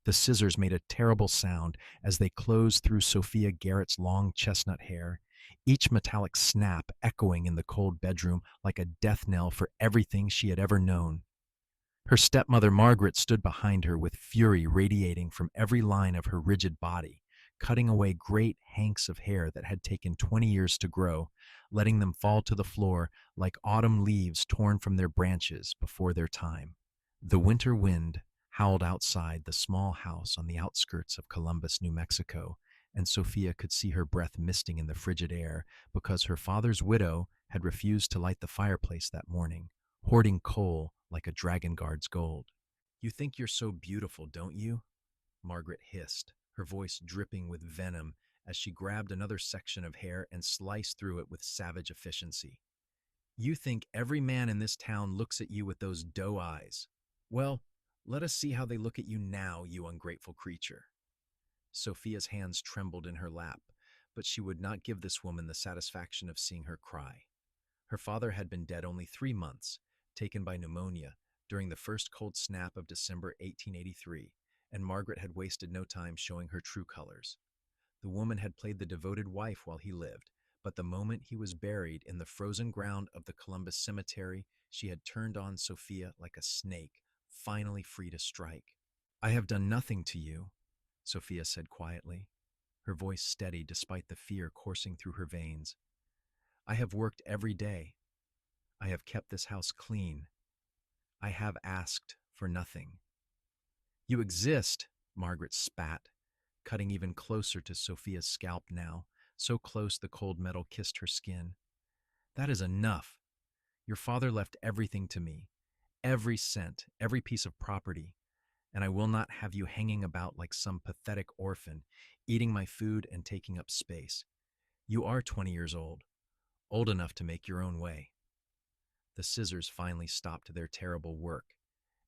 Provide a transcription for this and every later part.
The scissors made a terrible sound as they closed through Sophia Garrett's long chestnut hair, each metallic snap echoing in the cold bedroom like a death knell for everything she had ever known. Her stepmother Margaret stood behind her with fury radiating from every line of her rigid body, cutting away great hanks of hair that had taken 20 years to grow, letting them fall to the floor like autumn leaves torn from their branches before their time. The winter wind howled outside the small house on the outskirts of Columbus, New Mexico, and Sophia could see her breath misting in the frigid air because her father's widow had refused to light the fireplace that morning, hoarding coal like a dragon guard's gold. "You think you're so beautiful, don't you?" Margaret hissed, her voice dripping with venom as she grabbed another section of hair and sliced through it with savage efficiency. "You think every man in this town looks at you with those doe eyes. Well, let us see how they look at you now, you ungrateful creature." Sophia's hands trembled in her lap, but she would not give this woman the satisfaction of seeing her cry. Her father had been dead only 3 months, taken by pneumonia, during the first cold snap of December 1883, and Margaret had wasted no time showing her true colors. The woman had played the devoted wife while he lived, but the moment he was buried in the frozen ground of the Columbus Cemetery, she had turned on Sophia like a snake, finally free to strike. "I have done nothing to you," Sophia said quietly, her voice steady despite the fear coursing through her veins. "I have worked every day. I have kept this house clean. I have asked for nothing." "You exist," Margaret spat, cutting even closer to Sophia's scalp now, so close the cold metal kissed her skin. "That is enough. Your father left everything to me, every cent, every piece of property, and I will not have you hanging about like some pathetic orphan, eating my food and taking up space. You are 20 years old enough to make your own way." The scissors finally stopped their terrible work,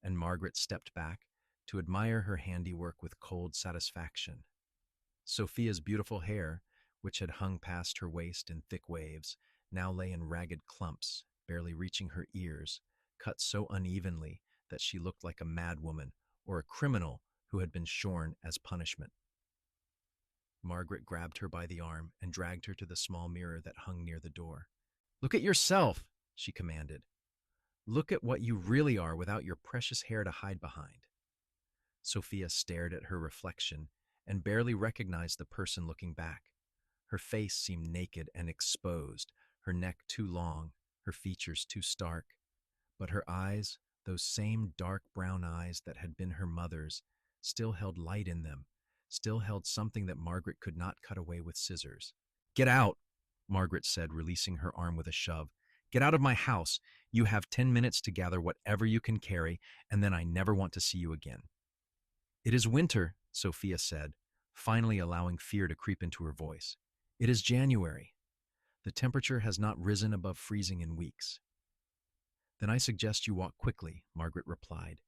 and Margaret stepped back to admire her handiwork with cold satisfaction. Sophia's beautiful hair, which had hung past her waist in thick waves, now lay in ragged clumps, barely reaching her ears, cut so unevenly that she looked like a madwoman or a criminal who had been shorn as punishment. Margaret grabbed her by the arm and dragged her to the small mirror that hung near the door. "Look at yourself," she commanded. "Look at what you really are without your precious hair to hide behind." Sophia stared at her reflection and barely recognized the person looking back. Her face seemed naked and exposed, her neck too long, her features too stark. But her eyes, those same dark brown eyes that had been her mother's, still held light in them, still held something that Margaret could not cut away with scissors. "Get out," Margaret said, releasing her arm with a shove. "Get out of my house. You have 10 minutes to gather whatever you can carry, and then I never want to see you again." "It is winter," Sophia said, finally allowing fear to creep into her voice. "It is January. The temperature has not risen above freezing in weeks." "Then I suggest you walk quickly," Margaret replied,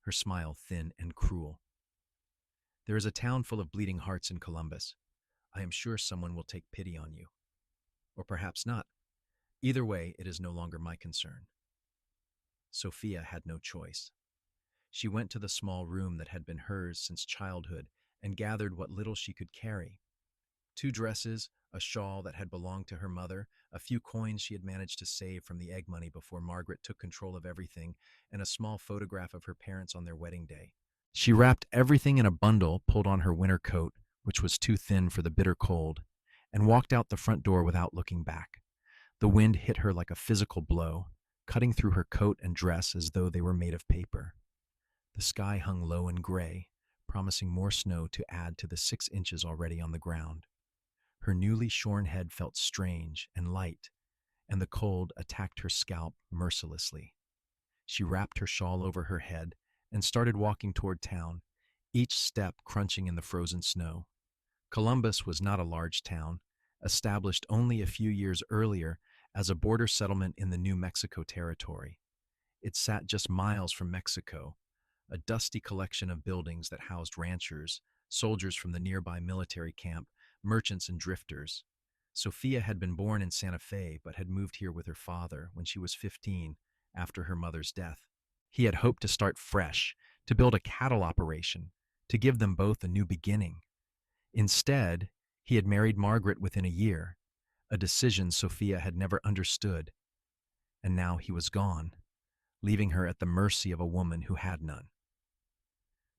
her smile thin and cruel. "There is a town full of bleeding hearts in Columbus. I am sure someone will take pity on you. Or perhaps not. Either way, it is no longer my concern." Sophia had no choice. She went to the small room that had been hers since childhood and gathered what little she could carry. 2 dresses, a shawl that had belonged to her mother, a few coins she had managed to save from the egg money before Margaret took control of everything, and a small photograph of her parents on their wedding day. She wrapped everything in a bundle, pulled on her winter coat, which was too thin for the bitter cold, and walked out the front door without looking back. The wind hit her like a physical blow, cutting through her coat and dress as though they were made of paper. The sky hung low and gray, promising more snow to add to the 6 inches already on the ground. Her newly shorn head felt strange and light, and the cold attacked her scalp mercilessly. She wrapped her shawl over her head and started walking toward town, each step crunching in the frozen snow. Columbus was not a large town, established only a few years earlier as a border settlement in the New Mexico territory. It sat just miles from Mexico, a dusty collection of buildings that housed ranchers, soldiers from the nearby military camp, merchants and drifters. Sophia had been born in Santa Fe but had moved here with her father when she was 15 after her mother's death. He had hoped to start fresh, to build a cattle operation, to give them both a new beginning. Instead, he had married Margaret within a year, a decision Sophia had never understood, and now he was gone, leaving her at the mercy of a woman who had none.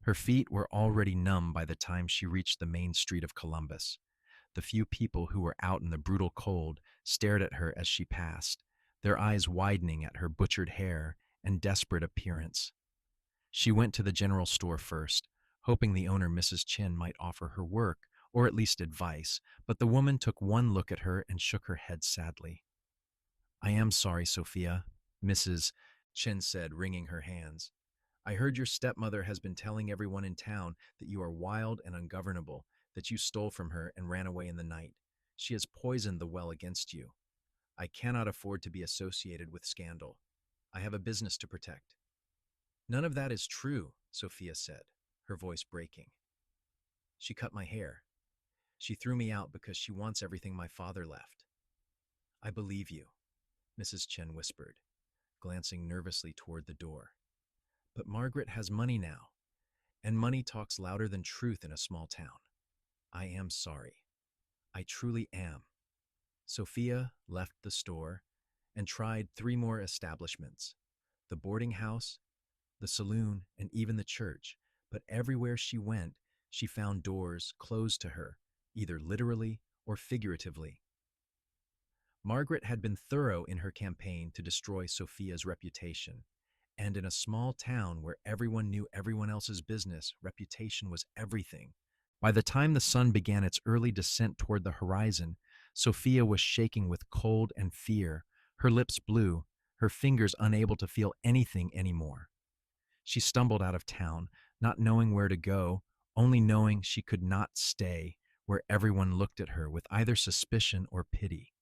Her feet were already numb by the time she reached the main street of Columbus. The few people who were out in the brutal cold stared at her as she passed, their eyes widening at her butchered hair and desperate appearance. She went to the general store first, hoping the owner, Mrs. Chin, might offer her work, or at least advice, but the woman took one look at her and shook her head sadly. "I am sorry, Sophia," Mrs. Chin said, wringing her hands. "I heard your stepmother has been telling everyone in town that you are wild and ungovernable, that you stole from her and ran away in the night. She has poisoned the well against you. I cannot afford to be associated with scandal. I have a business to protect." "None of that is true," Sophia said, her voice breaking. "She cut my hair. She threw me out because she wants everything my father left." "I believe you," Mrs. Chen whispered, glancing nervously toward the door. "But Margaret has money now, and money talks louder than truth in a small town. I am sorry. I truly am." Sophia left the store and tried 3 more establishments: the boarding house, the saloon, and even the church. But everywhere she went, she found doors closed to her, either literally or figuratively. Margaret had been thorough in her campaign to destroy Sophia's reputation, and in a small town where everyone knew everyone else's business, reputation was everything. By the time the sun began its early descent toward the horizon, Sophia was shaking with cold and fear, her lips blue, her fingers unable to feel anything anymore. She stumbled out of town, not knowing where to go, only knowing she could not stay where everyone looked at her with either suspicion or pity.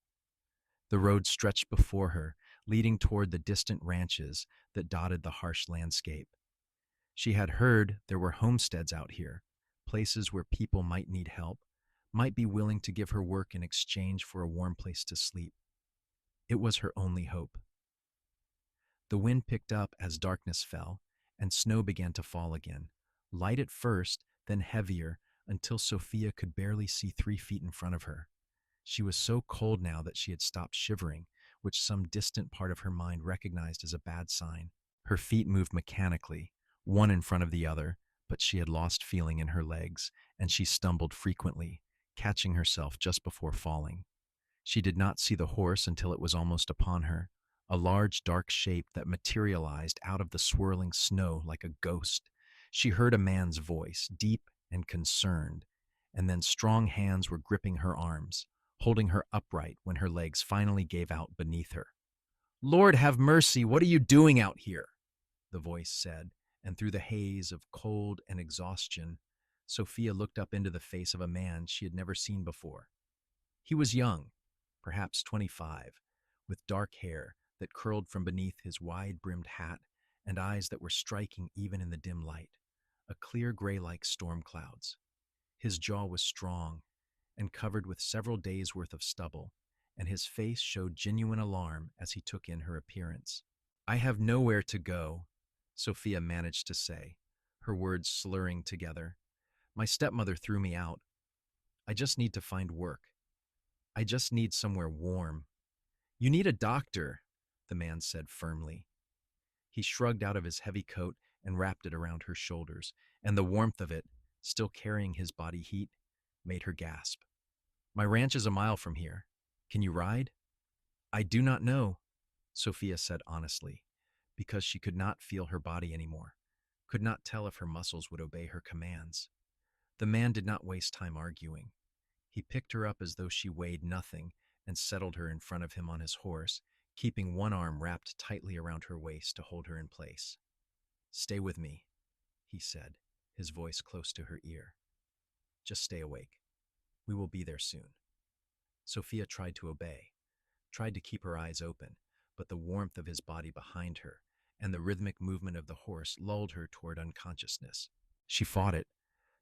The road stretched before her, leading toward the distant ranches that dotted the harsh landscape. She had heard there were homesteads out here, places where people might need help, might be willing to give her work in exchange for a warm place to sleep. It was her only hope. The wind picked up as darkness fell, and snow began to fall again, light at first, then heavier, until Sophia could barely see 3 feet in front of her. She was so cold now that she had stopped shivering, which some distant part of her mind recognized as a bad sign. Her feet moved mechanically, one in front of the other, but she had lost feeling in her legs, and she stumbled frequently, catching herself just before falling. She did not see the horse until it was almost upon her, a large dark shape that materialized out of the swirling snow like a ghost. She heard a man's voice, deep and concerned, and then strong hands were gripping her arms, holding her upright when her legs finally gave out beneath her. "Lord have mercy, what are you doing out here?" the voice said, and through the haze of cold and exhaustion, Sophia looked up into the face of a man she had never seen before. He was young, perhaps 25, with dark hair that curled from beneath his wide-brimmed hat and eyes that were striking even in the dim light, a clear gray like storm clouds. His jaw was strong and covered with several days' worth of stubble, and his face showed genuine alarm as he took in her appearance. "I have nowhere to go," Sophia managed to say, her words slurring together. "My stepmother threw me out. I just need to find work. I just need somewhere warm." "You need a doctor," the man said firmly. He shrugged out of his heavy coat and wrapped it around her shoulders, and the warmth of it, still carrying his body heat, made her gasp. "My ranch is a mile from here. Can you ride?" "I do not know," Sophia said honestly, because she could not feel her body anymore, could not tell if her muscles would obey her commands. The man did not waste time arguing. He picked her up as though she weighed nothing and settled her in front of him on his horse, keeping one arm wrapped tightly around her waist to hold her in place. "Stay with me," he said, his voice close to her ear. "Just stay awake. We will be there soon." Sophia tried to obey, tried to keep her eyes open, but the warmth of his body behind her and the rhythmic movement of the horse lulled her toward unconsciousness. She fought it,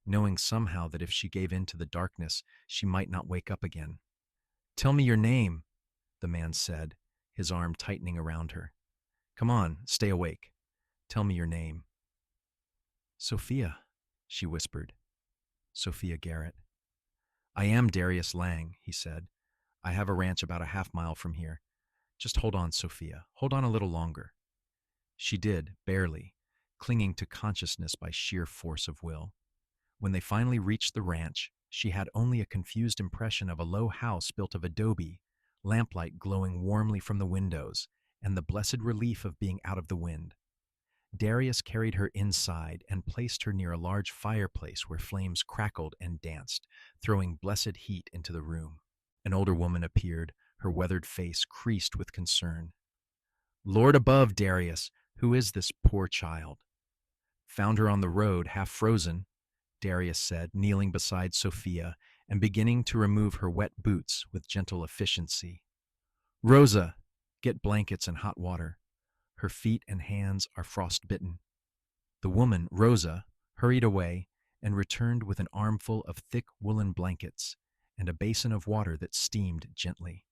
knowing somehow that if she gave in to the darkness, she might not wake up again. "Tell me your name," the man said, his arm tightening around her. "Come on, stay awake. Tell me your name." "Sophia," she whispered. Sophia Garrett. I am Darius Lang, he said. I have a ranch about a half-mile from here. Just hold on, Sophia. Hold on a little longer. She did, barely, clinging to consciousness by sheer force of will. When they finally reached the ranch, she had only a confused impression of a low house built of adobe, lamplight glowing warmly from the windows, and the blessed relief of being out of the wind. Darius carried her inside and placed her near a large fireplace where flames crackled and danced, throwing blessed heat into the room. An older woman appeared, her weathered face creased with concern. Lord above, Darius, who is this poor child? Found her on the road, half frozen, Darius said, kneeling beside Sophia and beginning to remove her wet boots with gentle efficiency. Rosa, get blankets and hot water. Her feet and hands are frostbitten. The woman, Rosa, hurried away and returned with an armful of thick woolen blankets and a basin of water that steamed gently.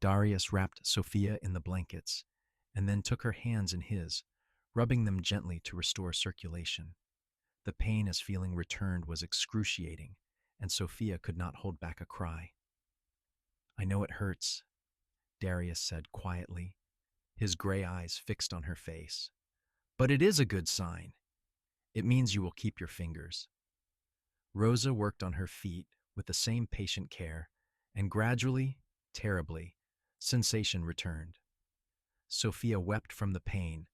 Darius wrapped Sophia in the blankets and then took her hands in his, rubbing them gently to restore circulation. The pain as feeling returned was excruciating, and Sophia could not hold back a cry. I know it hurts, Darius said quietly, his gray eyes fixed on her face. But it is a good sign. It means you will keep your fingers. Rosa worked on her feet with the same patient care, and gradually, terribly, sensation returned. Sophia wept from the pain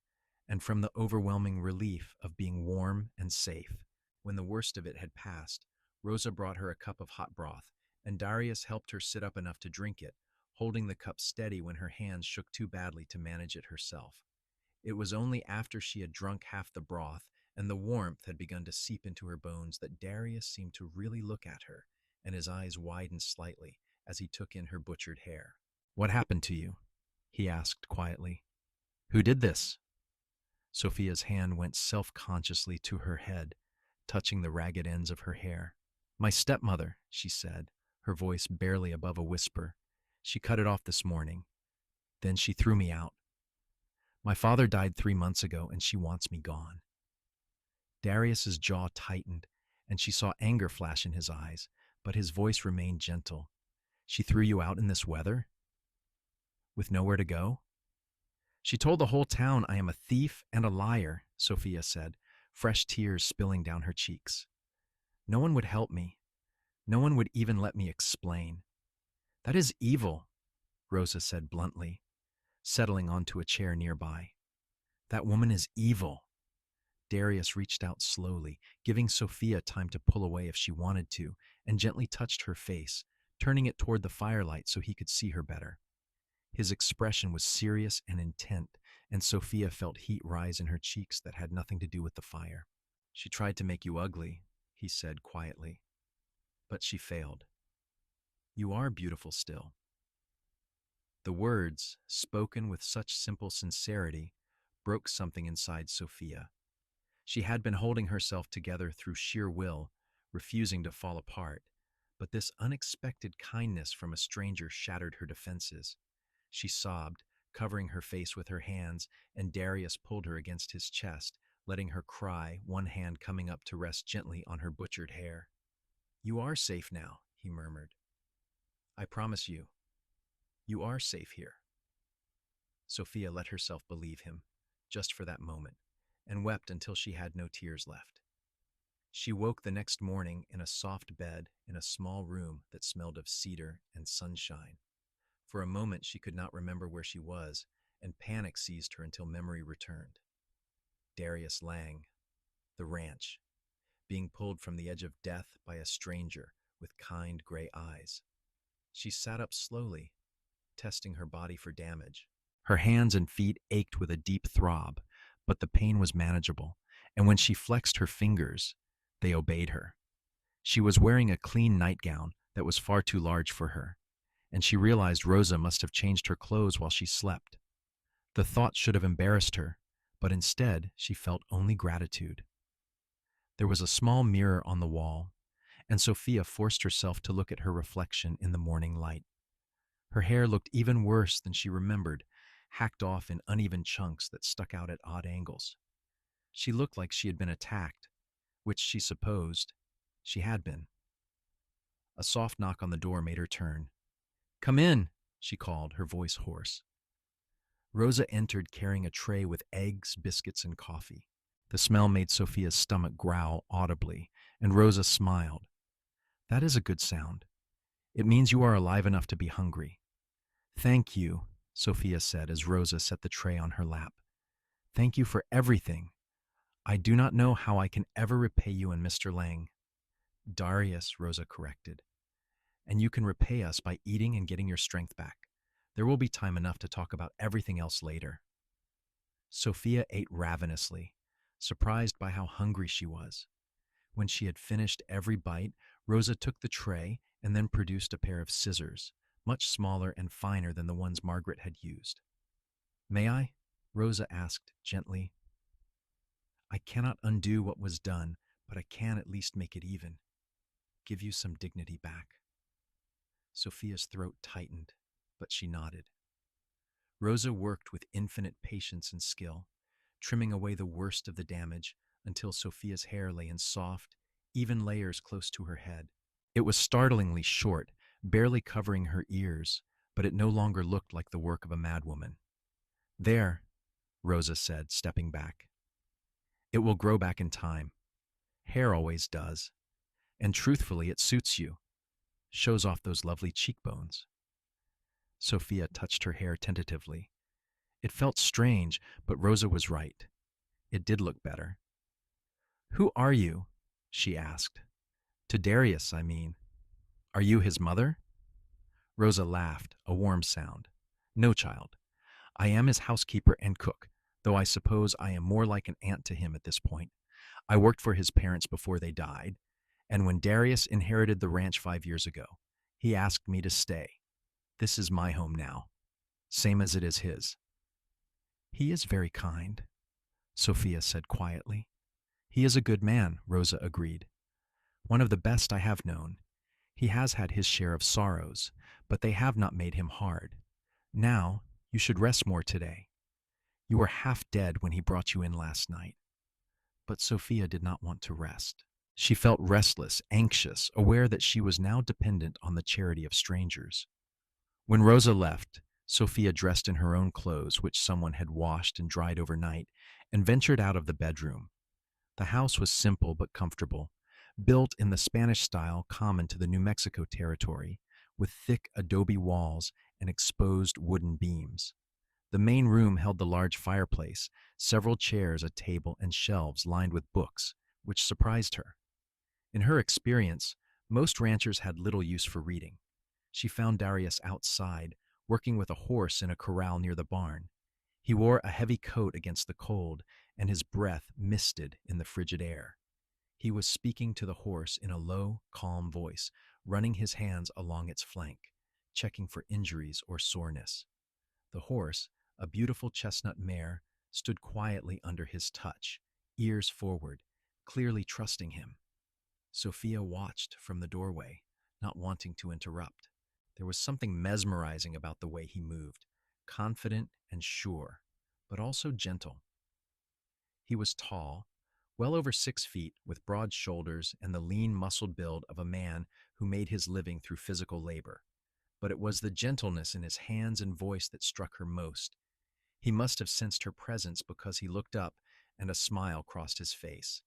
and from the overwhelming relief of being warm and safe. When the worst of it had passed, Rosa brought her a cup of hot broth, and Darius helped her sit up enough to drink it, holding the cup steady when her hands shook too badly to manage it herself. It was only after she had drunk half the broth and the warmth had begun to seep into her bones that Darius seemed to really look at her, and his eyes widened slightly as he took in her butchered hair. What happened to you? He asked quietly. Who did this? Sophia's hand went self-consciously to her head, touching the ragged ends of her hair. My stepmother, she said, her voice barely above a whisper. She cut it off this morning. Then she threw me out. My father died 3 months ago, and she wants me gone. Darius's jaw tightened, and she saw anger flash in his eyes, but his voice remained gentle. She threw you out in this weather? With nowhere to go? She told the whole town I am a thief and a liar, Sophia said, fresh tears spilling down her cheeks. No one would help me. No one would even let me explain. That is evil, Rosa said bluntly, settling onto a chair nearby. That woman is evil. Darius reached out slowly, giving Sophia time to pull away if she wanted to, and gently touched her face, turning it toward the firelight so he could see her better. His expression was serious and intent, and Sophia felt heat rise in her cheeks that had nothing to do with the fire. She tried to make you ugly, he said quietly, but she failed. You are beautiful still. The words, spoken with such simple sincerity, broke something inside Sophia. She had been holding herself together through sheer will, refusing to fall apart, but this unexpected kindness from a stranger shattered her defenses. She sobbed, covering her face with her hands, and Darius pulled her against his chest, letting her cry, one hand coming up to rest gently on her butchered hair. You are safe now, he murmured. I promise you, you are safe here. Sophia let herself believe him, just for that moment, and wept until she had no tears left. She woke the next morning in a soft bed in a small room that smelled of cedar and sunshine. For a moment she could not remember where she was, and panic seized her until memory returned. Darius Lang, the ranch, being pulled from the edge of death by a stranger with kind gray eyes. She sat up slowly, testing her body for damage. Her hands and feet ached with a deep throb, but the pain was manageable, and when she flexed her fingers, they obeyed her. She was wearing a clean nightgown that was far too large for her, and she realized Rosa must have changed her clothes while she slept. The thought should have embarrassed her, but instead she felt only gratitude. There was a small mirror on the wall, and Sophia forced herself to look at her reflection in the morning light. Her hair looked even worse than she remembered, hacked off in uneven chunks that stuck out at odd angles. She looked like she had been attacked, which she supposed she had been. A soft knock on the door made her turn. "Come in," she called, her voice hoarse. Rosa entered carrying a tray with eggs, biscuits, and coffee. The smell made Sophia's stomach growl audibly, and Rosa smiled. "That is a good sound. It means you are alive enough to be hungry." "Thank you," Sophia said as Rosa set the tray on her lap. "Thank you for everything. I do not know how I can ever repay you and Mr. Lang." "Darius," Rosa corrected. "And you can repay us by eating and getting your strength back. There will be time enough to talk about everything else later." Sophia ate ravenously, surprised by how hungry she was. When she had finished every bite, Rosa took the tray and then produced a pair of scissors, much smaller and finer than the ones Margaret had used. "May I?" Rosa asked gently. "I cannot undo what was done, but I can at least make it even. Give you some dignity back." Sophia's throat tightened, but she nodded. Rosa worked with infinite patience and skill, trimming away the worst of the damage until Sophia's hair lay in soft, even layers close to her head. It was startlingly short, barely covering her ears, but it no longer looked like the work of a madwoman. "There," Rosa said, stepping back. "It will grow back in time. Hair always does. And truthfully, it suits you. Shows off those lovely cheekbones." Sophia touched her hair tentatively. It felt strange, but Rosa was right. It did look better. "Who are you?" she asked. "To Darius, I mean. Are you his mother?" Rosa laughed, a warm sound. "No, child. I am his housekeeper and cook, though I suppose I am more like an aunt to him at this point. I worked for his parents before they died, and when Darius inherited the ranch 5 years ago, he asked me to stay. This is my home now, same as it is his." "He is very kind," Sophia said quietly. "He is a good man," Rosa agreed. "One of the best I have known. He has had his share of sorrows, but they have not made him hard. Now, you should rest more today. You were half dead when he brought you in last night." But Sophia did not want to rest. She felt restless, anxious, aware that she was now dependent on the charity of strangers. When Rosa left, Sophia dressed in her own clothes, which someone had washed and dried overnight, and ventured out of the bedroom. The house was simple but comfortable, built in the Spanish style common to the New Mexico territory, with thick adobe walls and exposed wooden beams. The main room held the large fireplace, several chairs, a table, and shelves lined with books, which surprised her. In her experience, most ranchers had little use for reading. She found Darius outside, working with a horse in a corral near the barn. He wore a heavy coat against the cold, and his breath misted in the frigid air. He was speaking to the horse in a low, calm voice, running his hands along its flank, checking for injuries or soreness. The horse, a beautiful chestnut mare, stood quietly under his touch, ears forward, clearly trusting him. Sophia watched from the doorway, not wanting to interrupt. There was something mesmerizing about the way he moved, confident and sure, but also gentle. He was tall, well over 6 feet, with broad shoulders and the lean, muscled build of a man who made his living through physical labor. But it was the gentleness in his hands and voice that struck her most. He must have sensed her presence because he looked up and a smile crossed his face.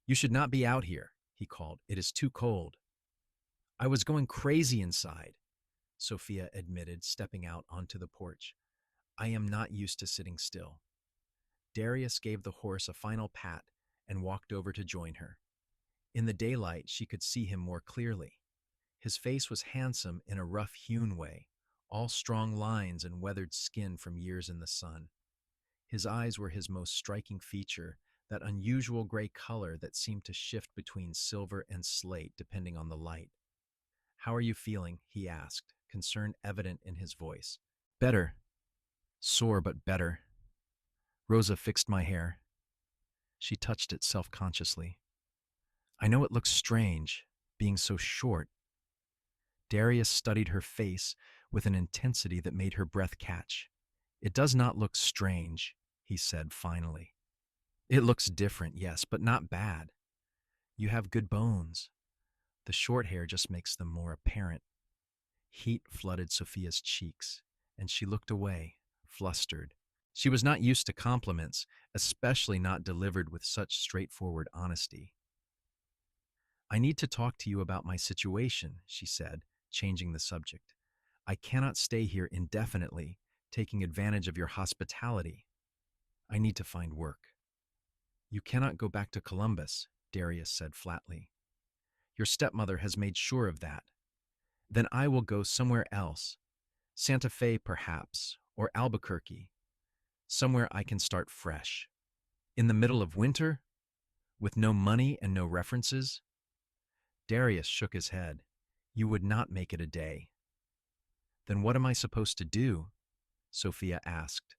"You should not be out here," he called. "It is too cold." "I was going crazy inside," Sophia admitted, stepping out onto the porch. "I am not used to sitting still." Darius gave the horse a final pat and walked over to join her. In the daylight, she could see him more clearly. His face was handsome in a rough-hewn way, all strong lines and weathered skin from years in the sun. His eyes were his most striking feature, that unusual gray color that seemed to shift between silver and slate depending on the light. "How are you feeling?" he asked, concern evident in his voice. "Better. Sore, but better." Rosa fixed my hair. She touched it self-consciously. "I know it looks strange, being so short." Darius studied her face with an intensity that made her breath catch. "It does not look strange," he said finally. "It looks different, yes, but not bad. You have good bones. The short hair just makes them more apparent. Heat flooded Sophia's cheeks, and she looked away, flustered. She was not used to compliments, especially not delivered with such straightforward honesty. I need to talk to you about my situation, she said, changing the subject. I cannot stay here indefinitely, taking advantage of your hospitality. I need to find work. You cannot go back to Columbus, Darius said flatly. Your stepmother has made sure of that. Then I will go somewhere else. Santa Fe, perhaps, or Albuquerque. Somewhere I can start fresh. In the middle of winter? With no money and no references? Darius shook his head. You would not make it a day. Then what am I supposed to do? Sophia asked,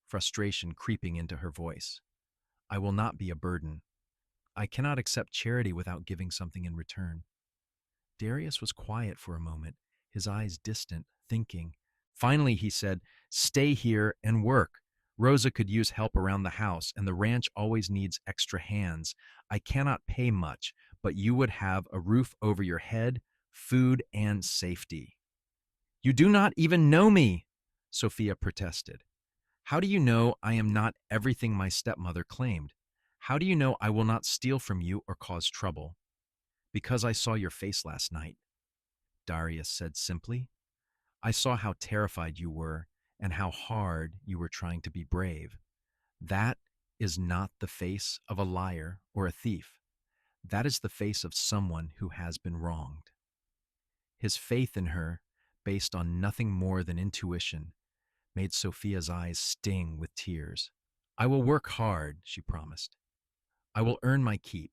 frustration creeping into her voice. I will not be a burden. I cannot accept charity without giving something in return. Darius was quiet for a moment, his eyes distant, thinking. Finally, he said, Stay here and work. Rosa could use help around the house, and the ranch always needs extra hands. I cannot pay much, but you would have a roof over your head, food, and safety. You do not even know me, Sophia protested. How do you know I am not everything my stepmother claimed? How do you know I will not steal from you or cause trouble? Because I saw your face last night, Darius said simply. I saw how terrified you were and how hard you were trying to be brave. That is not the face of a liar or a thief. That is the face of someone who has been wronged. His faith in her, based on nothing more than intuition, made Sophia's eyes sting with tears. I will work hard, she promised. I will earn my keep.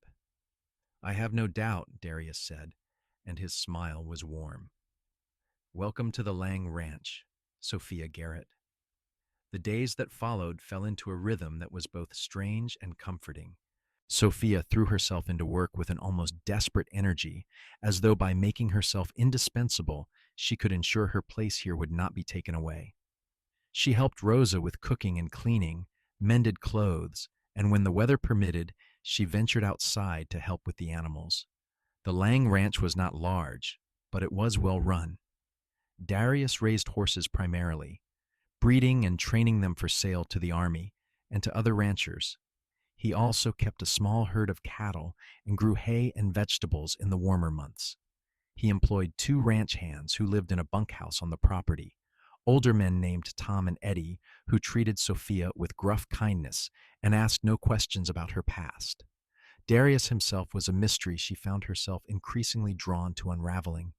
I have no doubt, Darius said, and his smile was warm. Welcome to the Lang Ranch, Sophia Garrett. The days that followed fell into a rhythm that was both strange and comforting. Sophia threw herself into work with an almost desperate energy, as though by making herself indispensable, she could ensure her place here would not be taken away. She helped Rosa with cooking and cleaning, mended clothes, and when the weather permitted, she ventured outside to help with the animals. The Lang Ranch was not large, but it was well run. Darius raised horses primarily, breeding and training them for sale to the army and to other ranchers. He also kept a small herd of cattle and grew hay and vegetables in the warmer months. He employed 2 ranch hands who lived in a bunkhouse on the property, older men named Tom and Eddie, who treated Sophia with gruff kindness and asked no questions about her past. Darius himself was a mystery she found herself increasingly drawn to unraveling.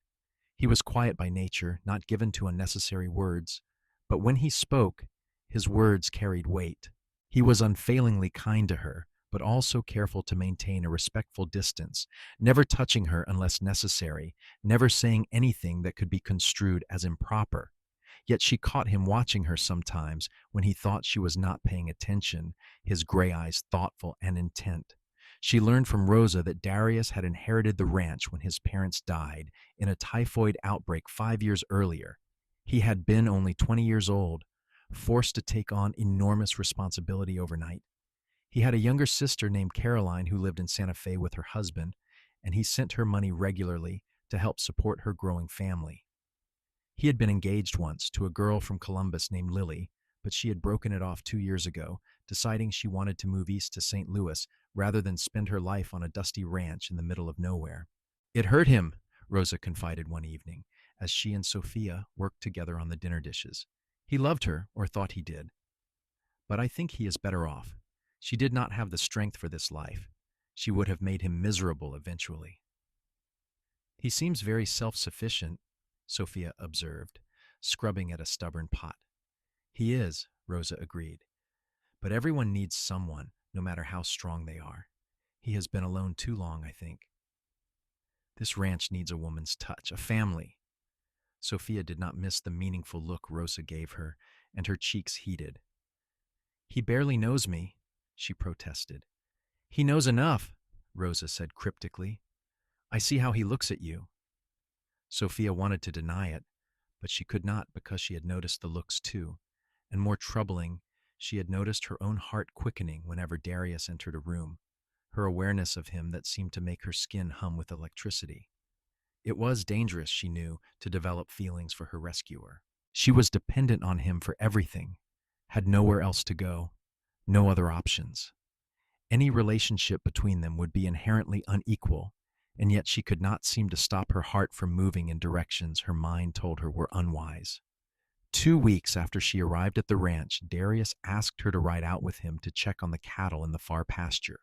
He was quiet by nature, not given to unnecessary words, but when he spoke, his words carried weight. He was unfailingly kind to her, but also careful to maintain a respectful distance, never touching her unless necessary, never saying anything that could be construed as improper. Yet she caught him watching her sometimes when he thought she was not paying attention, his gray eyes thoughtful and intent. She learned from Rosa that Darius had inherited the ranch when his parents died in a typhoid outbreak 5 years earlier. He had been only 20 years old, forced to take on enormous responsibility overnight. He had a younger sister named Caroline who lived in Santa Fe with her husband, and he sent her money regularly to help support her growing family. He had been engaged once to a girl from Columbus named Lily, but she had broken it off 2 years ago, deciding she wanted to move east to St. Louis rather than spend her life on a dusty ranch in the middle of nowhere. It hurt him, Rosa confided one evening, as she and Sophia worked together on the dinner dishes. He loved her, or thought he did. But I think he is better off. She did not have the strength for this life. She would have made him miserable eventually. He seems very self-sufficient, Sophia observed, scrubbing at a stubborn pot. He is, Rosa agreed. But everyone needs someone, no matter how strong they are. He has been alone too long, I think. This ranch needs a woman's touch, a family. Sophia did not miss the meaningful look Rosa gave her, and her cheeks heated. He barely knows me, she protested. He knows enough, Rosa said cryptically. I see how he looks at you. Sophia wanted to deny it, but she could not because she had noticed the looks too, and more troubling, she had noticed her own heart quickening whenever Darius entered a room. her awareness of him that seemed to make her skin hum with electricity. It was dangerous, she knew, to develop feelings for her rescuer. She was dependent on him for everything, had nowhere else to go, no other options. Any relationship between them would be inherently unequal, and yet she could not seem to stop her heart from moving in directions her mind told her were unwise. 2 weeks after she arrived at the ranch, Darius asked her to ride out with him to check on the cattle in the far pasture.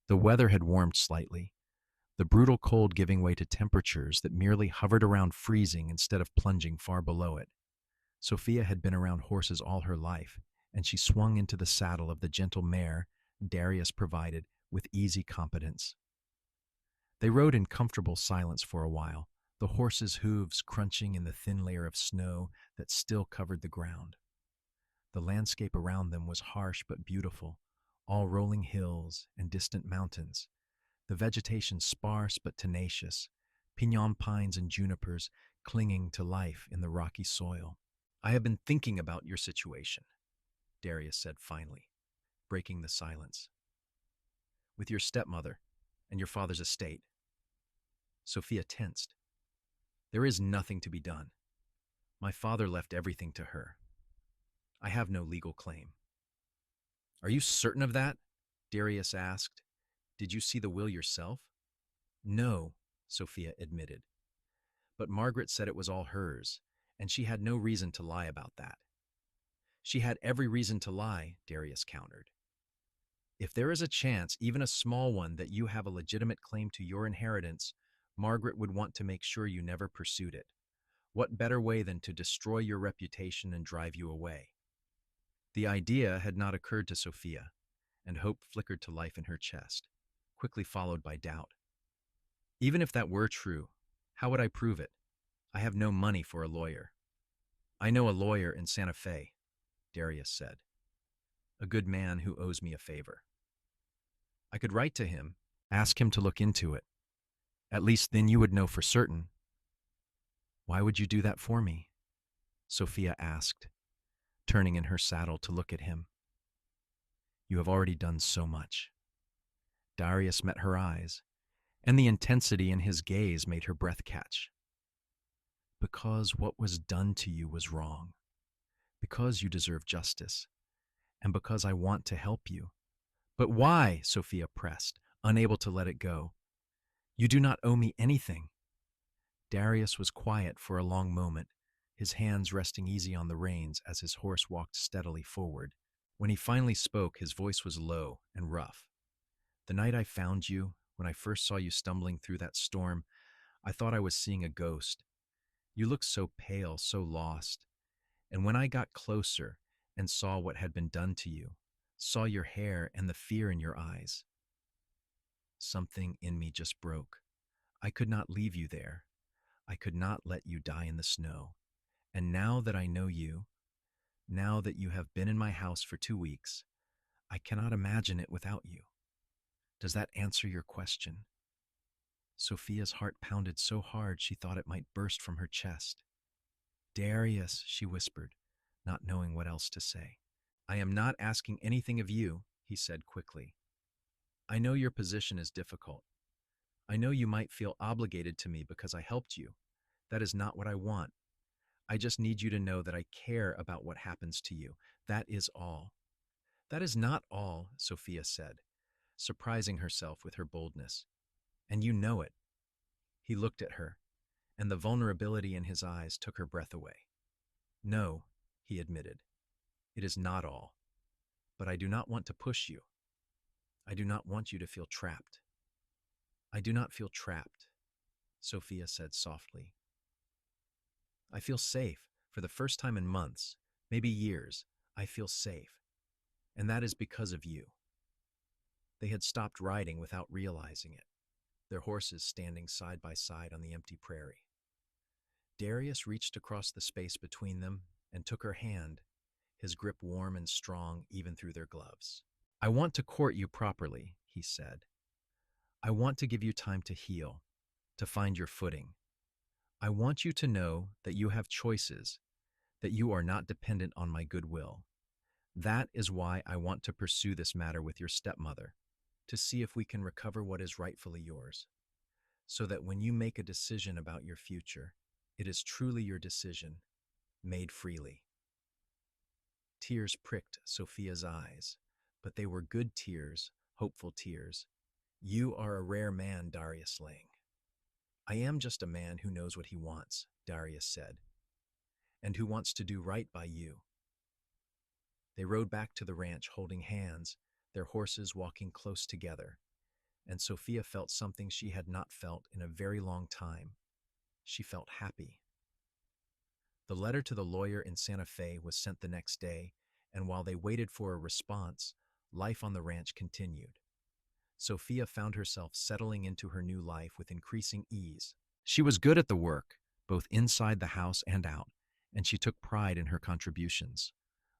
The weather had warmed slightly, the brutal cold giving way to temperatures that merely hovered around freezing instead of plunging far below it. Sophia had been around horses all her life, and she swung into the saddle of the gentle mare Darius provided with easy competence. They rode in comfortable silence for a while, the horses' hooves crunching in the thin layer of snow that still covered the ground. The landscape around them was harsh but beautiful, all rolling hills and distant mountains, the vegetation sparse but tenacious, piñon pines and junipers clinging to life in the rocky soil. "I have been thinking about your situation," Darius said finally, breaking the silence. "With your stepmother and your father's estate." Sophia tensed. "There is nothing to be done. My father left everything to her. I have no legal claim." "Are you certain of that?" Darius asked. "Did you see the will yourself?" "No," Sophia admitted. "But Margaret said it was all hers, and she had no reason to lie about that." "She had every reason to lie," Darius countered. "If there is a chance, even a small one, that you have a legitimate claim to your inheritance, Margaret would want to make sure you never pursued it. What better way than to destroy your reputation and drive you away?" The idea had not occurred to Sophia, and hope flickered to life in her chest, quickly followed by doubt. "Even if that were true, how would I prove it? I have no money for a lawyer." "I know a lawyer in Santa Fe," Darius said. "A good man who owes me a favor. I could write to him, ask him to look into it. At least then you would know for certain." "Why would you do that for me?" Sophia asked, turning in her saddle to look at him. "You have already done so much." Darius met her eyes, and the intensity in his gaze made her breath catch. "Because what was done to you was wrong. Because you deserve justice. And because I want to help you." "But why?" Sophia pressed, unable to let it go. "You do not owe me anything." Darius was quiet for a long moment, his hands resting easy on the reins as his horse walked steadily forward. When he finally spoke, his voice was low and rough. "The night I found you, when I first saw you stumbling through that storm, I thought I was seeing a ghost. You looked so pale, so lost. And when I got closer and saw what had been done to you, saw your hair and the fear in your eyes, something in me just broke. I could not leave you there. I could not let you die in the snow. And now that I know you, now that you have been in my house for 2 weeks, I cannot imagine it without you. Does that answer your question?" Sophia's heart pounded so hard she thought it might burst from her chest. "Darius," she whispered, not knowing what else to say. "I am not asking anything of you," he said quickly. "I know your position is difficult. I know you might feel obligated to me because I helped you. That is not what I want. I just need you to know that I care about what happens to you. That is all." "That is not all," Sophia said, surprising herself with her boldness. "And you know it." He looked at her, and the vulnerability in his eyes took her breath away. "No," he admitted, "it is not all. But I do not want to push you. I do not want you to feel trapped." "I do not feel trapped," Sophia said softly. "I feel safe. For the first time in months, maybe years, I feel safe. And that is because of you." They had stopped riding without realizing it, their horses standing side by side on the empty prairie. Darius reached across the space between them and took her hand, his grip warm and strong even through their gloves. "I want to court you properly," he said. "I want to give you time to heal, to find your footing. I want you to know that you have choices, that you are not dependent on my goodwill. That is why I want to pursue this matter with your stepmother, to see if we can recover what is rightfully yours, so that when you make a decision about your future, it is truly your decision, made freely." Tears pricked Sophia's eyes, but they were good tears, hopeful tears. "You are a rare man, Darius Lang." "I am just a man who knows what he wants," Darius said, "and who wants to do right by you." They rode back to the ranch holding hands, their horses walking close together, and Sophia felt something she had not felt in a very long time. She felt happy. The letter to the lawyer in Santa Fe was sent the next day, and while they waited for a response, life on the ranch continued. Sophia found herself settling into her new life with increasing ease. She was good at the work, both inside the house and out, and she took pride in her contributions.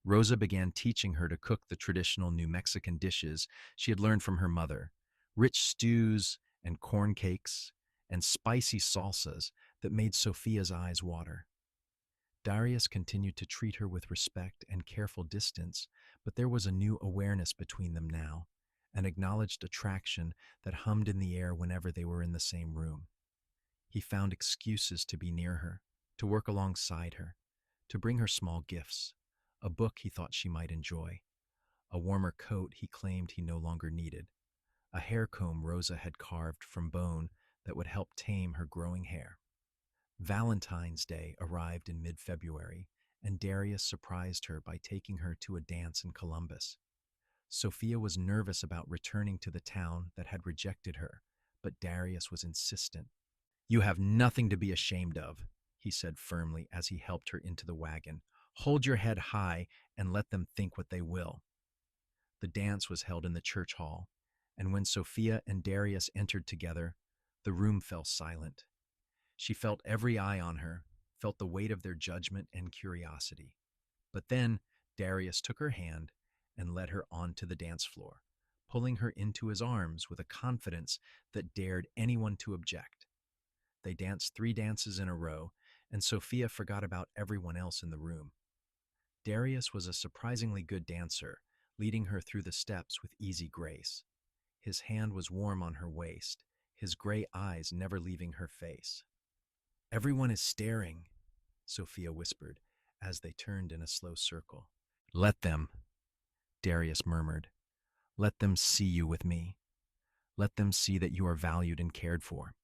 Rosa began teaching her to cook the traditional New Mexican dishes she had learned from her mother, rich stews and corn cakes and spicy salsas that made Sophia's eyes water. Darius continued to treat her with respect and careful distance, but there was a new awareness between them now, an acknowledged attraction that hummed in the air whenever they were in the same room. He found excuses to be near her, to work alongside her, to bring her small gifts, a book he thought she might enjoy, a warmer coat he claimed he no longer needed, a hair comb Rosa had carved from bone that would help tame her growing hair. Valentine's Day arrived in mid-February, and Darius surprised her by taking her to a dance in Columbus. Sophia was nervous about returning to the town that had rejected her, but Darius was insistent. "You have nothing to be ashamed of," he said firmly as he helped her into the wagon. "Hold your head high and let them think what they will." The dance was held in the church hall, and when Sophia and Darius entered together, the room fell silent. She felt every eye on her, felt the weight of their judgment and curiosity. But then Darius took her hand and led her onto the dance floor, pulling her into his arms with a confidence that dared anyone to object. They danced 3 dances in a row, and Sophia forgot about everyone else in the room. Darius was a surprisingly good dancer, leading her through the steps with easy grace. His hand was warm on her waist, his gray eyes never leaving her face. "Everyone is staring," Sophia whispered as they turned in a slow circle. "Let them," Darius murmured. "Let them see you with me. Let them see that you are valued and cared for."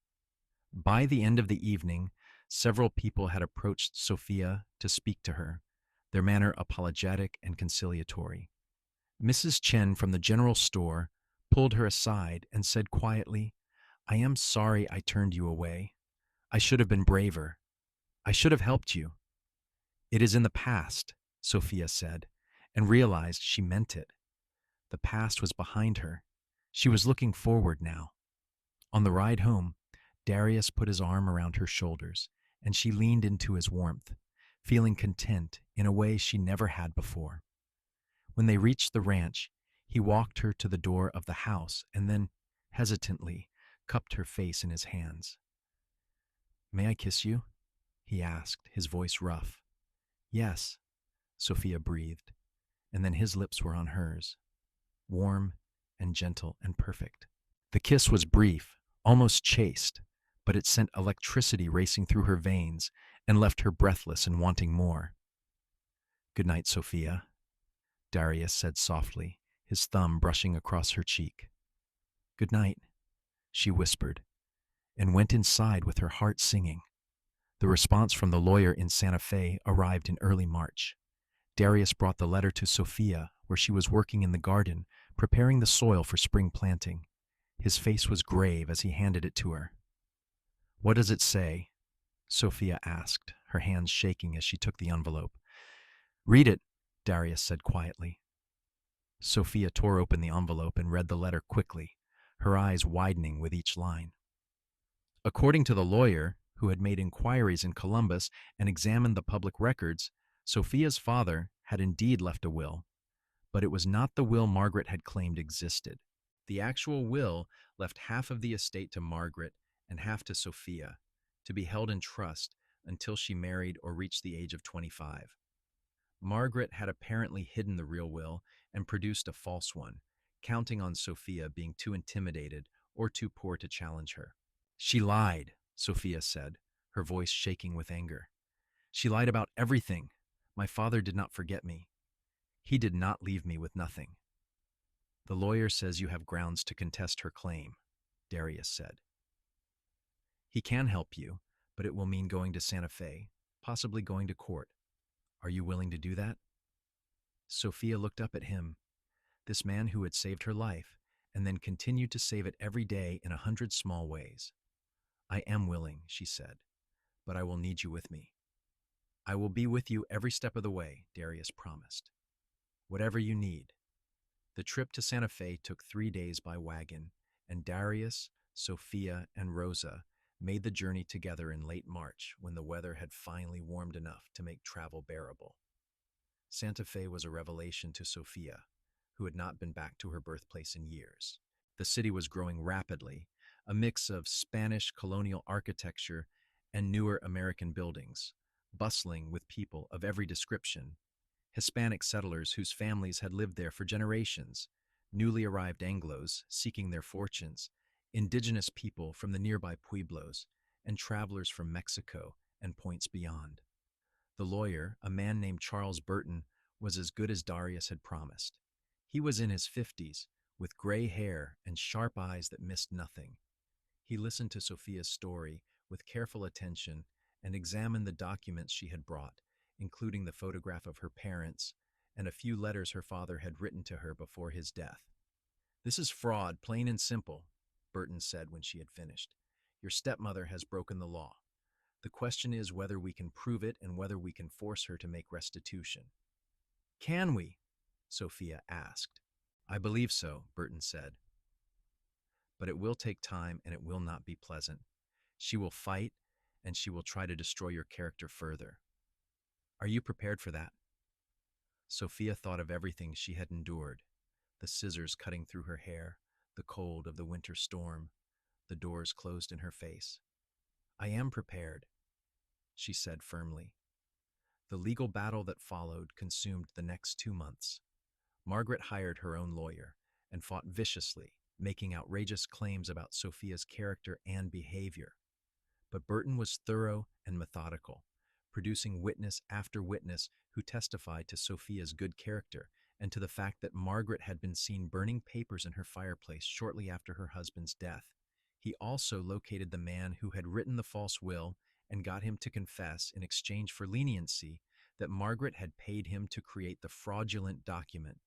By the end of the evening, several people had approached Sophia to speak to her, their manner apologetic and conciliatory. Mrs. Chen from the general store pulled her aside and said quietly, "I am sorry I turned you away. I should have been braver. I should have helped you." "It is in the past," Sophia said, and realized she meant it. The past was behind her. She was looking forward now. On the ride home, Darius put his arm around her shoulders, and she leaned into his warmth, feeling content in a way she never had before. When they reached the ranch, he walked her to the door of the house and then, hesitantly, cupped her face in his hands. "May I kiss you?" he asked, his voice rough. "Yes," Sophia breathed, and then his lips were on hers, warm and gentle and perfect. The kiss was brief, almost chaste, but it sent electricity racing through her veins and left her breathless and wanting more. "Good night, Sophia," Darius said softly, his thumb brushing across her cheek. "Good night," she whispered, and went inside with her heart singing. The response from the lawyer in Santa Fe arrived in early March. Darius brought the letter to Sophia, where she was working in the garden, preparing the soil for spring planting. His face was grave as he handed it to her. "What does it say?" Sophia asked, her hands shaking as she took the envelope. "Read it," Darius said quietly. Sophia tore open the envelope and read the letter quickly, her eyes widening with each line. According to the lawyer, who had made inquiries in Columbus and examined the public records, Sophia's father had indeed left a will, but it was not the will Margaret had claimed existed. The actual will left half of the estate to Margaret and half to Sophia, to be held in trust until she married or reached the age of 25. Margaret had apparently hidden the real will and produced a false one, counting on Sophia being too intimidated or too poor to challenge her. She lied, Sophia said, her voice shaking with anger. She lied about everything. My father did not forget me. He did not leave me with nothing. The lawyer says you have grounds to contest her claim, Darius said. He can help you, but it will mean going to Santa Fe, possibly going to court. Are you willing to do that? Sophia looked up at him, this man who had saved her life, and then continued to save it every day in 100 small ways. I am willing, she said, but I will need you with me. I will be with you every step of the way, Darius promised. Whatever you need. The trip to Santa Fe took 3 days by wagon, and Darius, Sophia, and Rosa made the journey together in late March when the weather had finally warmed enough to make travel bearable. Santa Fe was a revelation to Sophia, who had not been back to her birthplace in years. The city was growing rapidly, a mix of Spanish colonial architecture and newer American buildings, bustling with people of every description. Hispanic settlers whose families had lived there for generations, newly arrived Anglos seeking their fortunes, indigenous people from the nearby pueblos, and travelers from Mexico and points beyond. The lawyer, a man named Charles Burton, was as good as Darius had promised. He was in his 50s, with gray hair and sharp eyes that missed nothing. He listened to Sophia's story with careful attention and examined the documents she had brought, including the photograph of her parents and a few letters her father had written to her before his death. This is fraud, plain and simple, Burton said when she had finished. Your stepmother has broken the law. The question is whether we can prove it and whether we can force her to make restitution. Can we? Sophia asked. I believe so, Burton said. But it will take time and it will not be pleasant. She will fight and she will try to destroy your character further. Are you prepared for that? Sophia thought of everything she had endured, the scissors cutting through her hair, the cold of the winter storm, the doors closed in her face. I am prepared, she said firmly. The legal battle that followed consumed the next 2 months. Margaret hired her own lawyer and fought viciously, making outrageous claims about Sophia's character and behavior. But Burton was thorough and methodical, producing witness after witness who testified to Sophia's good character and to the fact that Margaret had been seen burning papers in her fireplace shortly after her husband's death. He also located the man who had written the false will and got him to confess in exchange for leniency that Margaret had paid him to create the fraudulent document.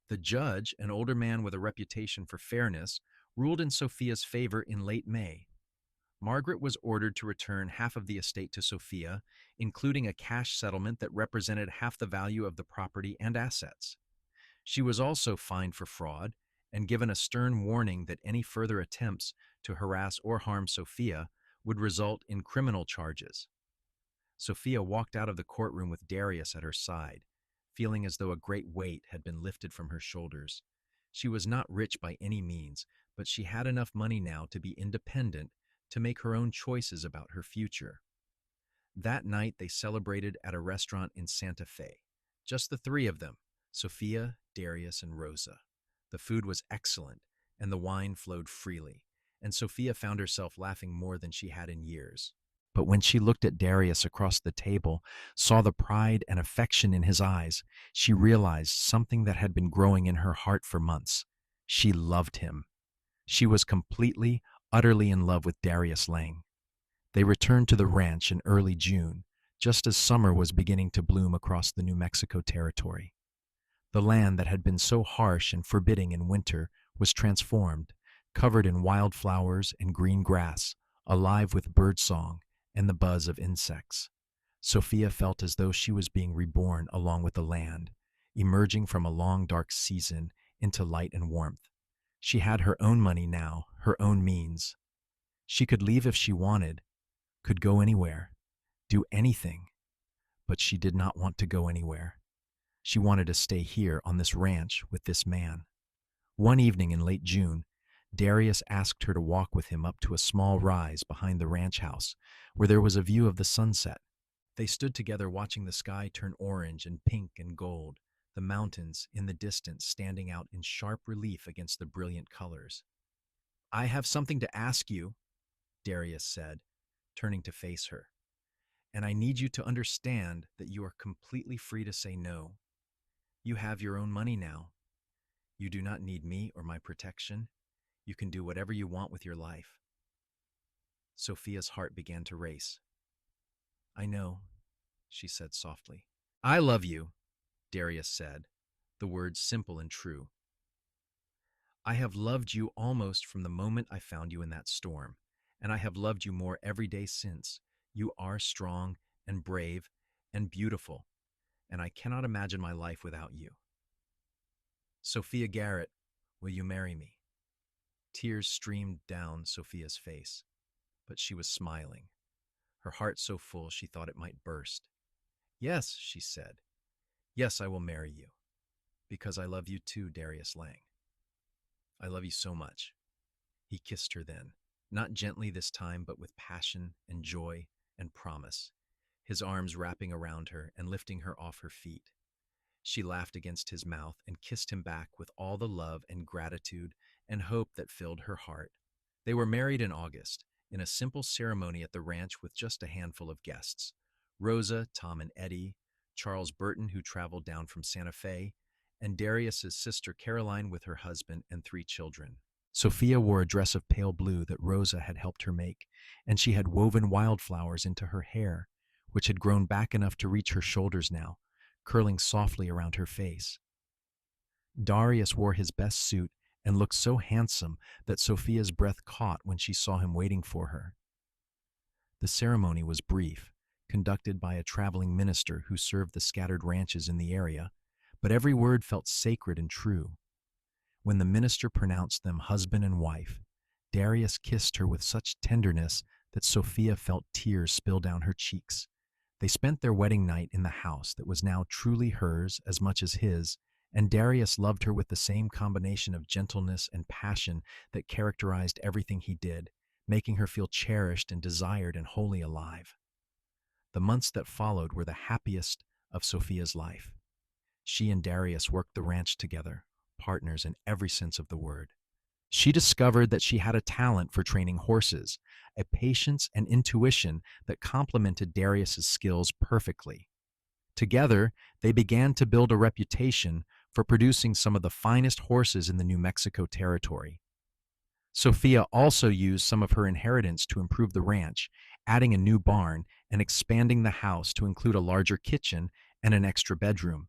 The judge, an older man with a reputation for fairness, ruled in Sophia's favor in late May. Margaret was ordered to return half of the estate to Sophia, including a cash settlement that represented half the value of the property and assets. She was also fined for fraud and given a stern warning that any further attempts to harass or harm Sophia would result in criminal charges. Sophia walked out of the courtroom with Darius at her side, feeling as though a great weight had been lifted from her shoulders. She was not rich by any means, but she had enough money now to be independent, to make her own choices about her future. That night they celebrated at a restaurant in Santa Fe. Just the three of them, Sophia, Darius, and Rosa. The food was excellent, and the wine flowed freely, and Sophia found herself laughing more than she had in years. But when she looked at Darius across the table, saw the pride and affection in his eyes, she realized something that had been growing in her heart for months. She loved him. She was completely, utterly in love with Darius Lang. They returned to the ranch in early June, just as summer was beginning to bloom across the New Mexico territory. The land that had been so harsh and forbidding in winter was transformed, covered in wildflowers and green grass, alive with birdsong and the buzz of insects. Sophia felt as though she was being reborn along with the land, emerging from a long dark season into light and warmth. She had her own money now, her own means. She could leave if she wanted, could go anywhere, do anything, but she did not want to go anywhere. She wanted to stay here on this ranch with this man. One evening in late June, Darius asked her to walk with him up to a small rise behind the ranch house, where there was a view of the sunset. They stood together watching the sky turn orange and pink and gold, the mountains in the distance standing out in sharp relief against the brilliant colors. "I have something to ask you," Darius said, turning to face her, "and I need you to understand that you are completely free to say no. You have your own money now. You do not need me or my protection. You can do whatever you want with your life." Sophia's heart began to race. "I know," she said softly. "I love you," Darius said, the words simple and true. "I have loved you almost from the moment I found you in that storm, and I have loved you more every day since. You are strong and brave and beautiful, and I cannot imagine my life without you. Sophia Garrett, will you marry me?" Tears streamed down Sophia's face, but she was smiling, her heart so full she thought it might burst. "Yes," she said. "Yes, I will marry you, because I love you too, Darius Lang. I love you so much." He kissed her then, not gently this time, but with passion and joy and promise, his arms wrapping around her and lifting her off her feet. She laughed against his mouth and kissed him back with all the love and gratitude and hope that filled her heart. They were married in August, in a simple ceremony at the ranch with just a handful of guests: Rosa, Tom and Eddie, Charles Burton, who traveled down from Santa Fe, and Darius's sister Caroline with her husband and 3 children. Sophia wore a dress of pale blue that Rosa had helped her make, and she had woven wildflowers into her hair, which had grown back enough to reach her shoulders now, curling softly around her face. Darius wore his best suit and looked so handsome that Sophia's breath caught when she saw him waiting for her. The ceremony was brief, conducted by a traveling minister who served the scattered ranches in the area, but every word felt sacred and true. When the minister pronounced them husband and wife, Darius kissed her with such tenderness that Sophia felt tears spill down her cheeks. They spent their wedding night in the house that was now truly hers as much as his, and Darius loved her with the same combination of gentleness and passion that characterized everything he did, making her feel cherished and desired and wholly alive. The months that followed were the happiest of Sophia's life. She and Darius worked the ranch together, partners in every sense of the word. She discovered that she had a talent for training horses, a patience and intuition that complemented Darius's skills perfectly. Together, they began to build a reputation for producing some of the finest horses in the New Mexico territory. Sophia also used some of her inheritance to improve the ranch, adding a new barn and expanding the house to include a larger kitchen and an extra bedroom.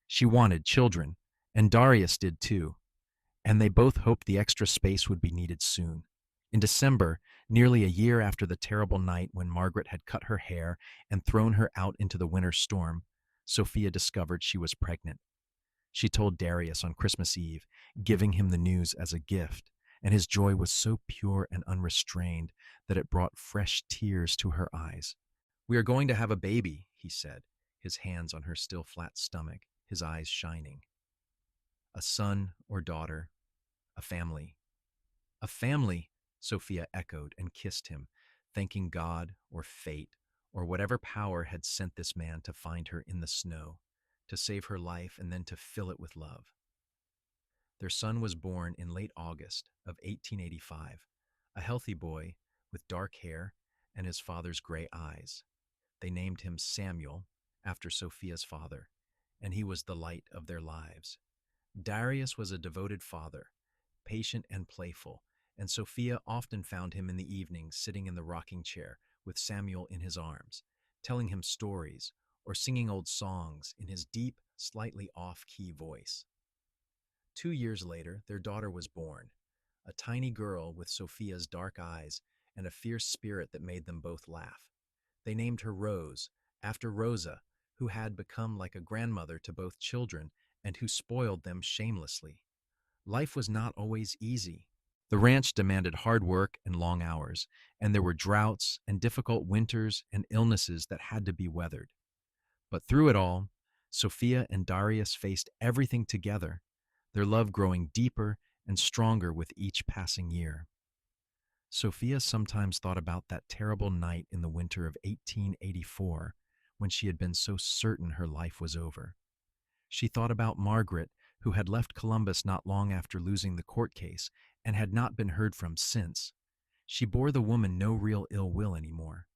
She wanted children, and Darius did too, and they both hoped the extra space would be needed soon. In December, nearly a year after the terrible night when Margaret had cut her hair and thrown her out into the winter storm, Sophia discovered she was pregnant. She told Darius on Christmas Eve, giving him the news as a gift, and his joy was so pure and unrestrained that it brought fresh tears to her eyes. "We are going to have a baby," he said, his hands on her still flat stomach, his eyes shining. "A son or daughter, a family." "A family," Sophia echoed and kissed him, thanking God or fate or whatever power had sent this man to find her in the snow, to save her life and then to fill it with love. Their son was born in late August of 1885, a healthy boy with dark hair and his father's gray eyes. They named him Samuel, after Sophia's father, and he was the light of their lives. Darius was a devoted father, patient and playful, and Sophia often found him in the evenings sitting in the rocking chair with Samuel in his arms, telling him stories or singing old songs in his deep, slightly off-key voice. 2 years later, their daughter was born, a tiny girl with Sophia's dark eyes and a fierce spirit that made them both laugh. They named her Rose, after Rosa, who had become like a grandmother to both children and who spoiled them shamelessly. Life was not always easy. The ranch demanded hard work and long hours, and there were droughts and difficult winters and illnesses that had to be weathered. But through it all, Sophia and Darius faced everything together, their love growing deeper and stronger with each passing year. Sophia sometimes thought about that terrible night in the winter of 1884 when she had been so certain her life was over. She thought about Margaret, who had left Columbus not long after losing the court case and had not been heard from since. She bore the woman no real ill will anymore.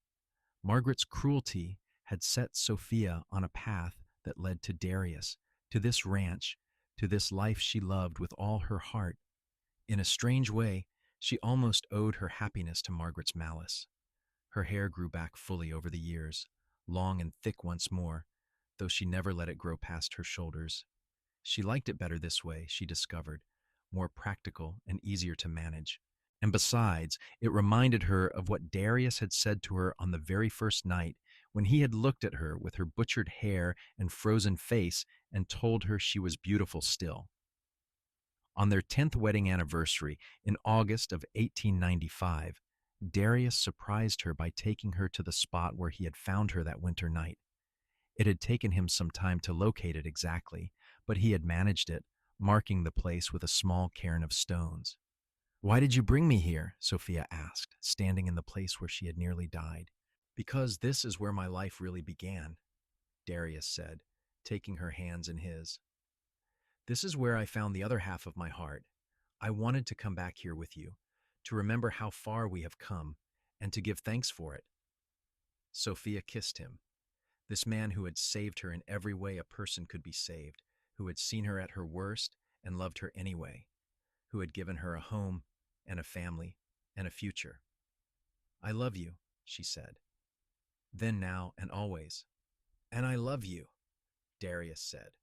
Margaret's cruelty had set Sophia on a path that led to Darius, to this ranch, to this life she loved with all her heart. In a strange way, she almost owed her happiness to Margaret's malice. Her hair grew back fully over the years, long and thick once more, though she never let it grow past her shoulders. She liked it better this way, she discovered, more practical and easier to manage. And besides, it reminded her of what Darius had said to her on the very first night when he had looked at her with her butchered hair and frozen face and told her she was beautiful still. On their 10th wedding anniversary in August of 1895, Darius surprised her by taking her to the spot where he had found her that winter night. It had taken him some time to locate it exactly, but he had managed it, marking the place with a small cairn of stones. "Why did you bring me here?" Sophia asked, standing in the place where she had nearly died. "Because this is where my life really began," Darius said, taking her hands in his. "This is where I found the other half of my heart. I wanted to come back here with you, to remember how far we have come, and to give thanks for it." Sophia kissed him. This man who had saved her in every way a person could be saved, who had seen her at her worst and loved her anyway, who had given her a home and a family and a future. "I love you," she said. "Then, now, and always." "And I love you," Darius said,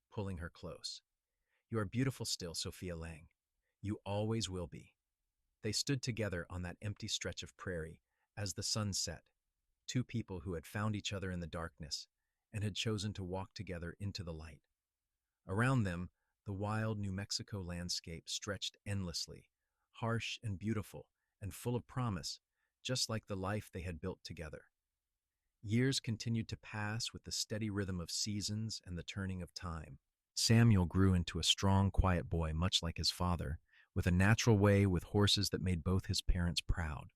pulling her close. "You are beautiful still, Sophia Lang. You always will be." They stood together on that empty stretch of prairie as the sun set, two people who had found each other in the darkness and had chosen to walk together into the light. Around them, the wild New Mexico landscape stretched endlessly, harsh and beautiful and full of promise, just like the life they had built together. Years continued to pass with the steady rhythm of seasons and the turning of time. Samuel grew into a strong, quiet boy, much like his father, with a natural way with horses that made both his parents proud.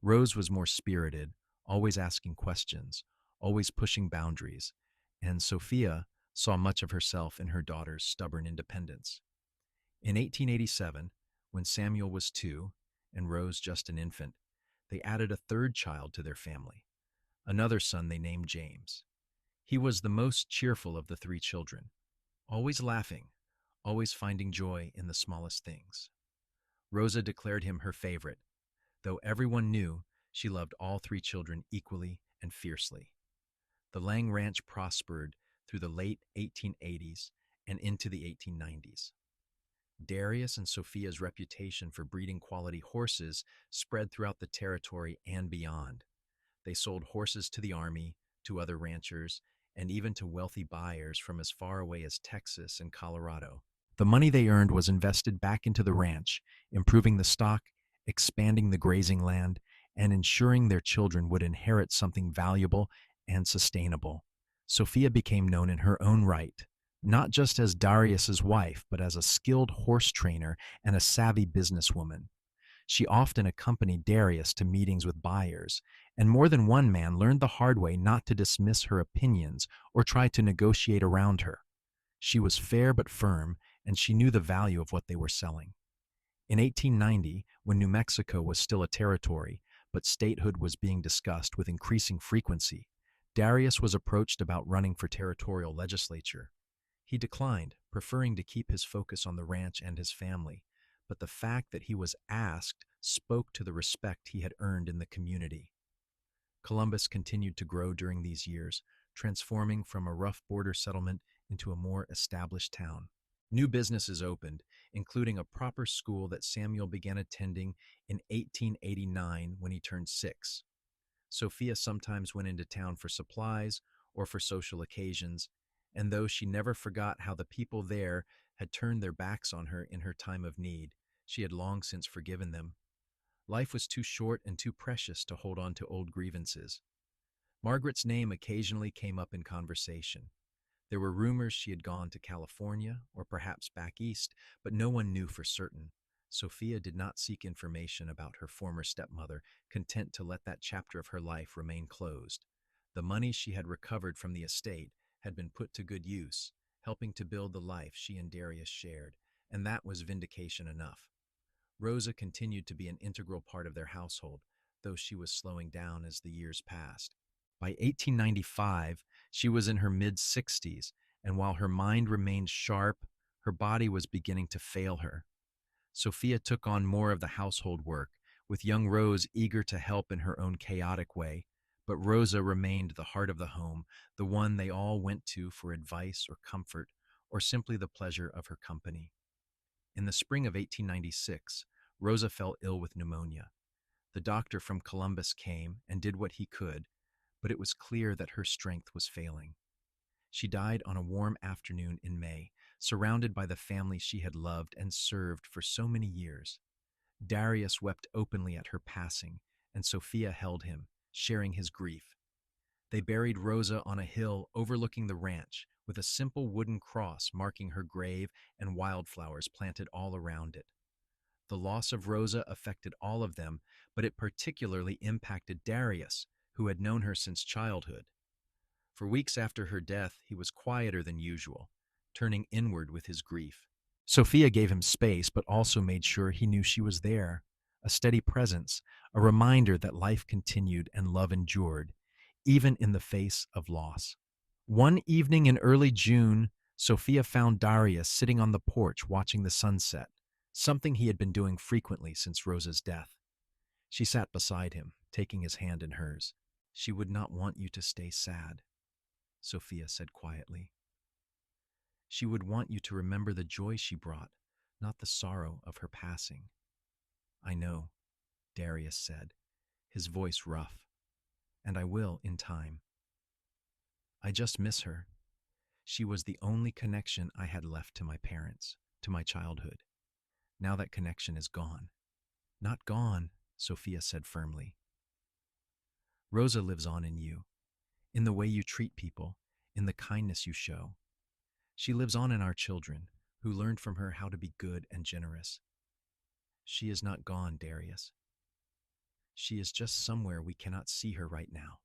Rose was more spirited, always asking questions, always pushing boundaries, and Sophia saw much of herself in her daughter's stubborn independence. In 1887, when Samuel was 2 and Rose just an infant, they added a third child to their family, another son they named James. He was the most cheerful of the 3 children, always laughing, always finding joy in the smallest things. Rosa declared him her favorite, though everyone knew she loved all 3 children equally and fiercely. The Lang Ranch prospered through the late 1880s and into the 1890s. Darius and Sophia's reputation for breeding quality horses spread throughout the territory and beyond. They sold horses to the army, to other ranchers, and even to wealthy buyers from as far away as Texas and Colorado. The money they earned was invested back into the ranch, improving the stock, expanding the grazing land, and ensuring their children would inherit something valuable and sustainable. Sophia became known in her own right, not just as Darius's wife, but as a skilled horse trainer and a savvy businesswoman. She often accompanied Darius to meetings with buyers, and more than one man learned the hard way not to dismiss her opinions or try to negotiate around her. She was fair but firm, and she knew the value of what they were selling. In 1890, when New Mexico was still a territory, but statehood was being discussed with increasing frequency, Darius was approached about running for territorial legislature. He declined, preferring to keep his focus on the ranch and his family, but the fact that he was asked spoke to the respect he had earned in the community. Columbus continued to grow during these years, transforming from a rough border settlement into a more established town. New businesses opened, including a proper school that Samuel began attending in 1889 when he turned 6. Sophia sometimes went into town for supplies or for social occasions, and though she never forgot how the people there had turned their backs on her in her time of need, she had long since forgiven them. Life was too short and too precious to hold on to old grievances. Margaret's name occasionally came up in conversation. There were rumors she had gone to California or perhaps back east, but no one knew for certain. Sophia did not seek information about her former stepmother, content to let that chapter of her life remain closed. The money she had recovered from the estate had been put to good use, helping to build the life she and Darius shared, and that was vindication enough. Rosa continued to be an integral part of their household, though she was slowing down as the years passed. By 1895, she was in her mid-60s, and while her mind remained sharp, her body was beginning to fail her. Sophia took on more of the household work, with young Rose eager to help in her own chaotic way. But Rosa remained the heart of the home, the one they all went to for advice or comfort, or simply the pleasure of her company. In the spring of 1896, Rosa fell ill with pneumonia. The doctor from Columbus came and did what he could, but it was clear that her strength was failing. She died on a warm afternoon in May, surrounded by the family she had loved and served for so many years. Darius wept openly at her passing, and Sophia held him, sharing his grief. They buried Rosa on a hill overlooking the ranch, with a simple wooden cross marking her grave and wildflowers planted all around it. The loss of Rosa affected all of them, but it particularly impacted Darius, who had known her since childhood. For weeks after her death, he was quieter than usual, turning inward with his grief. Sophia gave him space, but also made sure he knew she was there, a steady presence, a reminder that life continued and love endured, even in the face of loss. One evening in early June, Sophia found Darius sitting on the porch watching the sunset, something he had been doing frequently since Rosa's death. She sat beside him, taking his hand in hers. "She would not want you to stay sad," Sophia said quietly. "She would want you to remember the joy she brought, not the sorrow of her passing." "I know," Darius said, his voice rough, "and I will in time. I just miss her. She was the only connection I had left to my parents, to my childhood. Now that connection is gone." "Not gone," Sophia said firmly. "Rosa lives on in you, in the way you treat people, in the kindness you show. She lives on in our children, who learned from her how to be good and generous. She is not gone, Darius. She is just somewhere we cannot see her right now."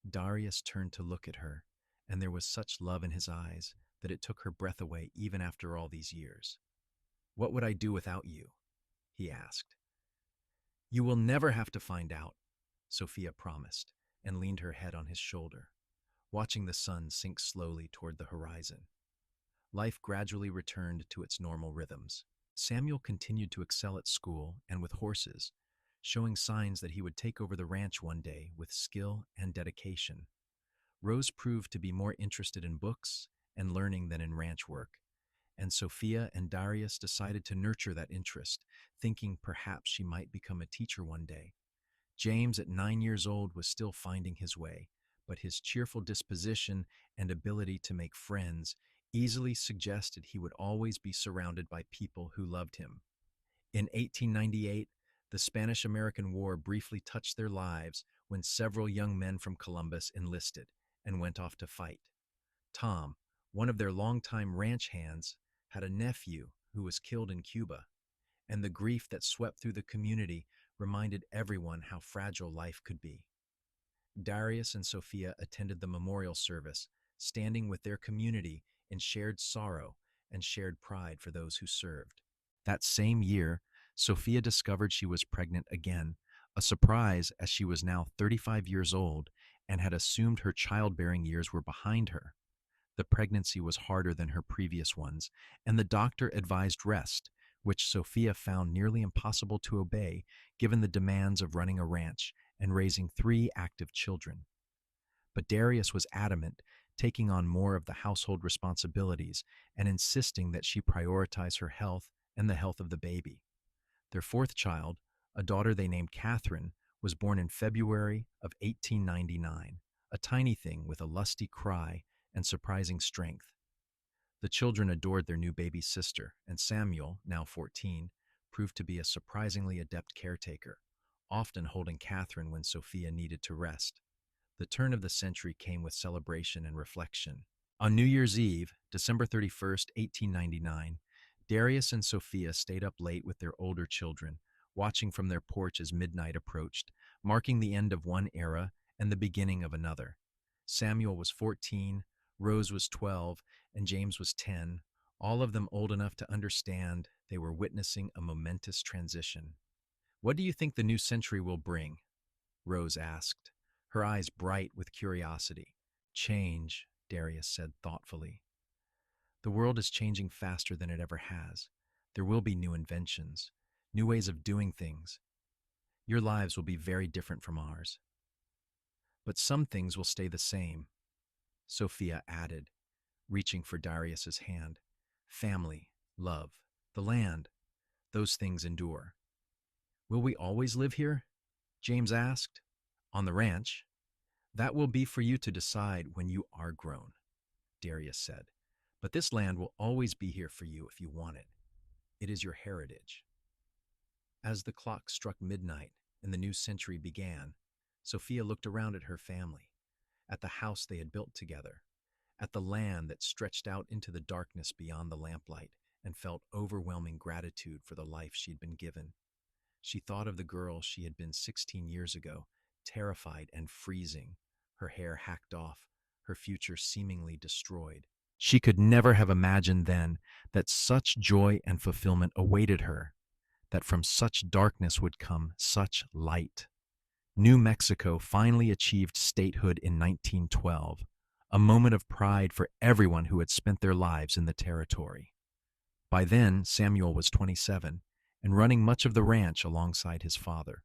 Darius turned to look at her, and there was such love in his eyes that it took her breath away even after all these years. "What would I do without you?" he asked. "You will never have to find out," Sophia promised, and leaned her head on his shoulder, watching the sun sink slowly toward the horizon. Life gradually returned to its normal rhythms. Samuel continued to excel at school and with horses, showing signs that he would take over the ranch one day with skill and dedication. Rose proved to be more interested in books and learning than in ranch work, and Sophia and Darius decided to nurture that interest, thinking perhaps she might become a teacher one day. James, at 9 years old, was still finding his way, but his cheerful disposition and ability to make friends easily suggested he would always be surrounded by people who loved him. In 1898, the Spanish-American War briefly touched their lives when several young men from Columbus enlisted and went off to fight. Tom, one of their longtime ranch hands, had a nephew who was killed in Cuba, and the grief that swept through the community reminded everyone how fragile life could be. Darius and Sophia attended the memorial service, standing with their community in shared sorrow and shared pride for those who served. That same year, Sophia discovered she was pregnant again, a surprise as she was now 35 years old and had assumed her childbearing years were behind her. The pregnancy was harder than her previous ones, and the doctor advised rest, which Sophia found nearly impossible to obey given the demands of running a ranch and raising 3 active children. But Darius was adamant, taking on more of the household responsibilities and insisting that she prioritize her health and the health of the baby. Their 4th child, a daughter they named Catherine, was born in February of 1899, a tiny thing with a lusty cry and surprising strength. The children adored their new baby sister, and Samuel, now 14, proved to be a surprisingly adept caretaker, often holding Catherine when Sophia needed to rest. The turn of the century came with celebration and reflection. On New Year's Eve, December 31st, 1899, Darius and Sophia stayed up late with their older children, watching from their porch as midnight approached, marking the end of one era and the beginning of another. Samuel was 14, Rose was 12, and James was 10, all of them old enough to understand they were witnessing a momentous transition. "What do you think the new century will bring?" Rose asked, her eyes bright with curiosity. "Change," Darius said thoughtfully. "The world is changing faster than it ever has. There will be new inventions, new ways of doing things. Your lives will be very different from ours. But some things will stay the same," Sophia added, reaching for Darius's hand. "Family, love, the land, those things endure." "Will we always live here?" James asked. "On the ranch?" "That will be for you to decide when you are grown," Darius said. "But this land will always be here for you if you want it. It is your heritage." As the clock struck midnight and the new century began, Sophia looked around at her family, at the house they had built together, at the land that stretched out into the darkness beyond the lamplight, and felt overwhelming gratitude for the life she'd been given. She thought of the girl she had been 16 years ago, terrified and freezing, her hair hacked off, her future seemingly destroyed. She could never have imagined then that such joy and fulfillment awaited her, that from such darkness would come such light. New Mexico finally achieved statehood in 1912, a moment of pride for everyone who had spent their lives in the territory. By then, Samuel was 27 and running much of the ranch alongside his father,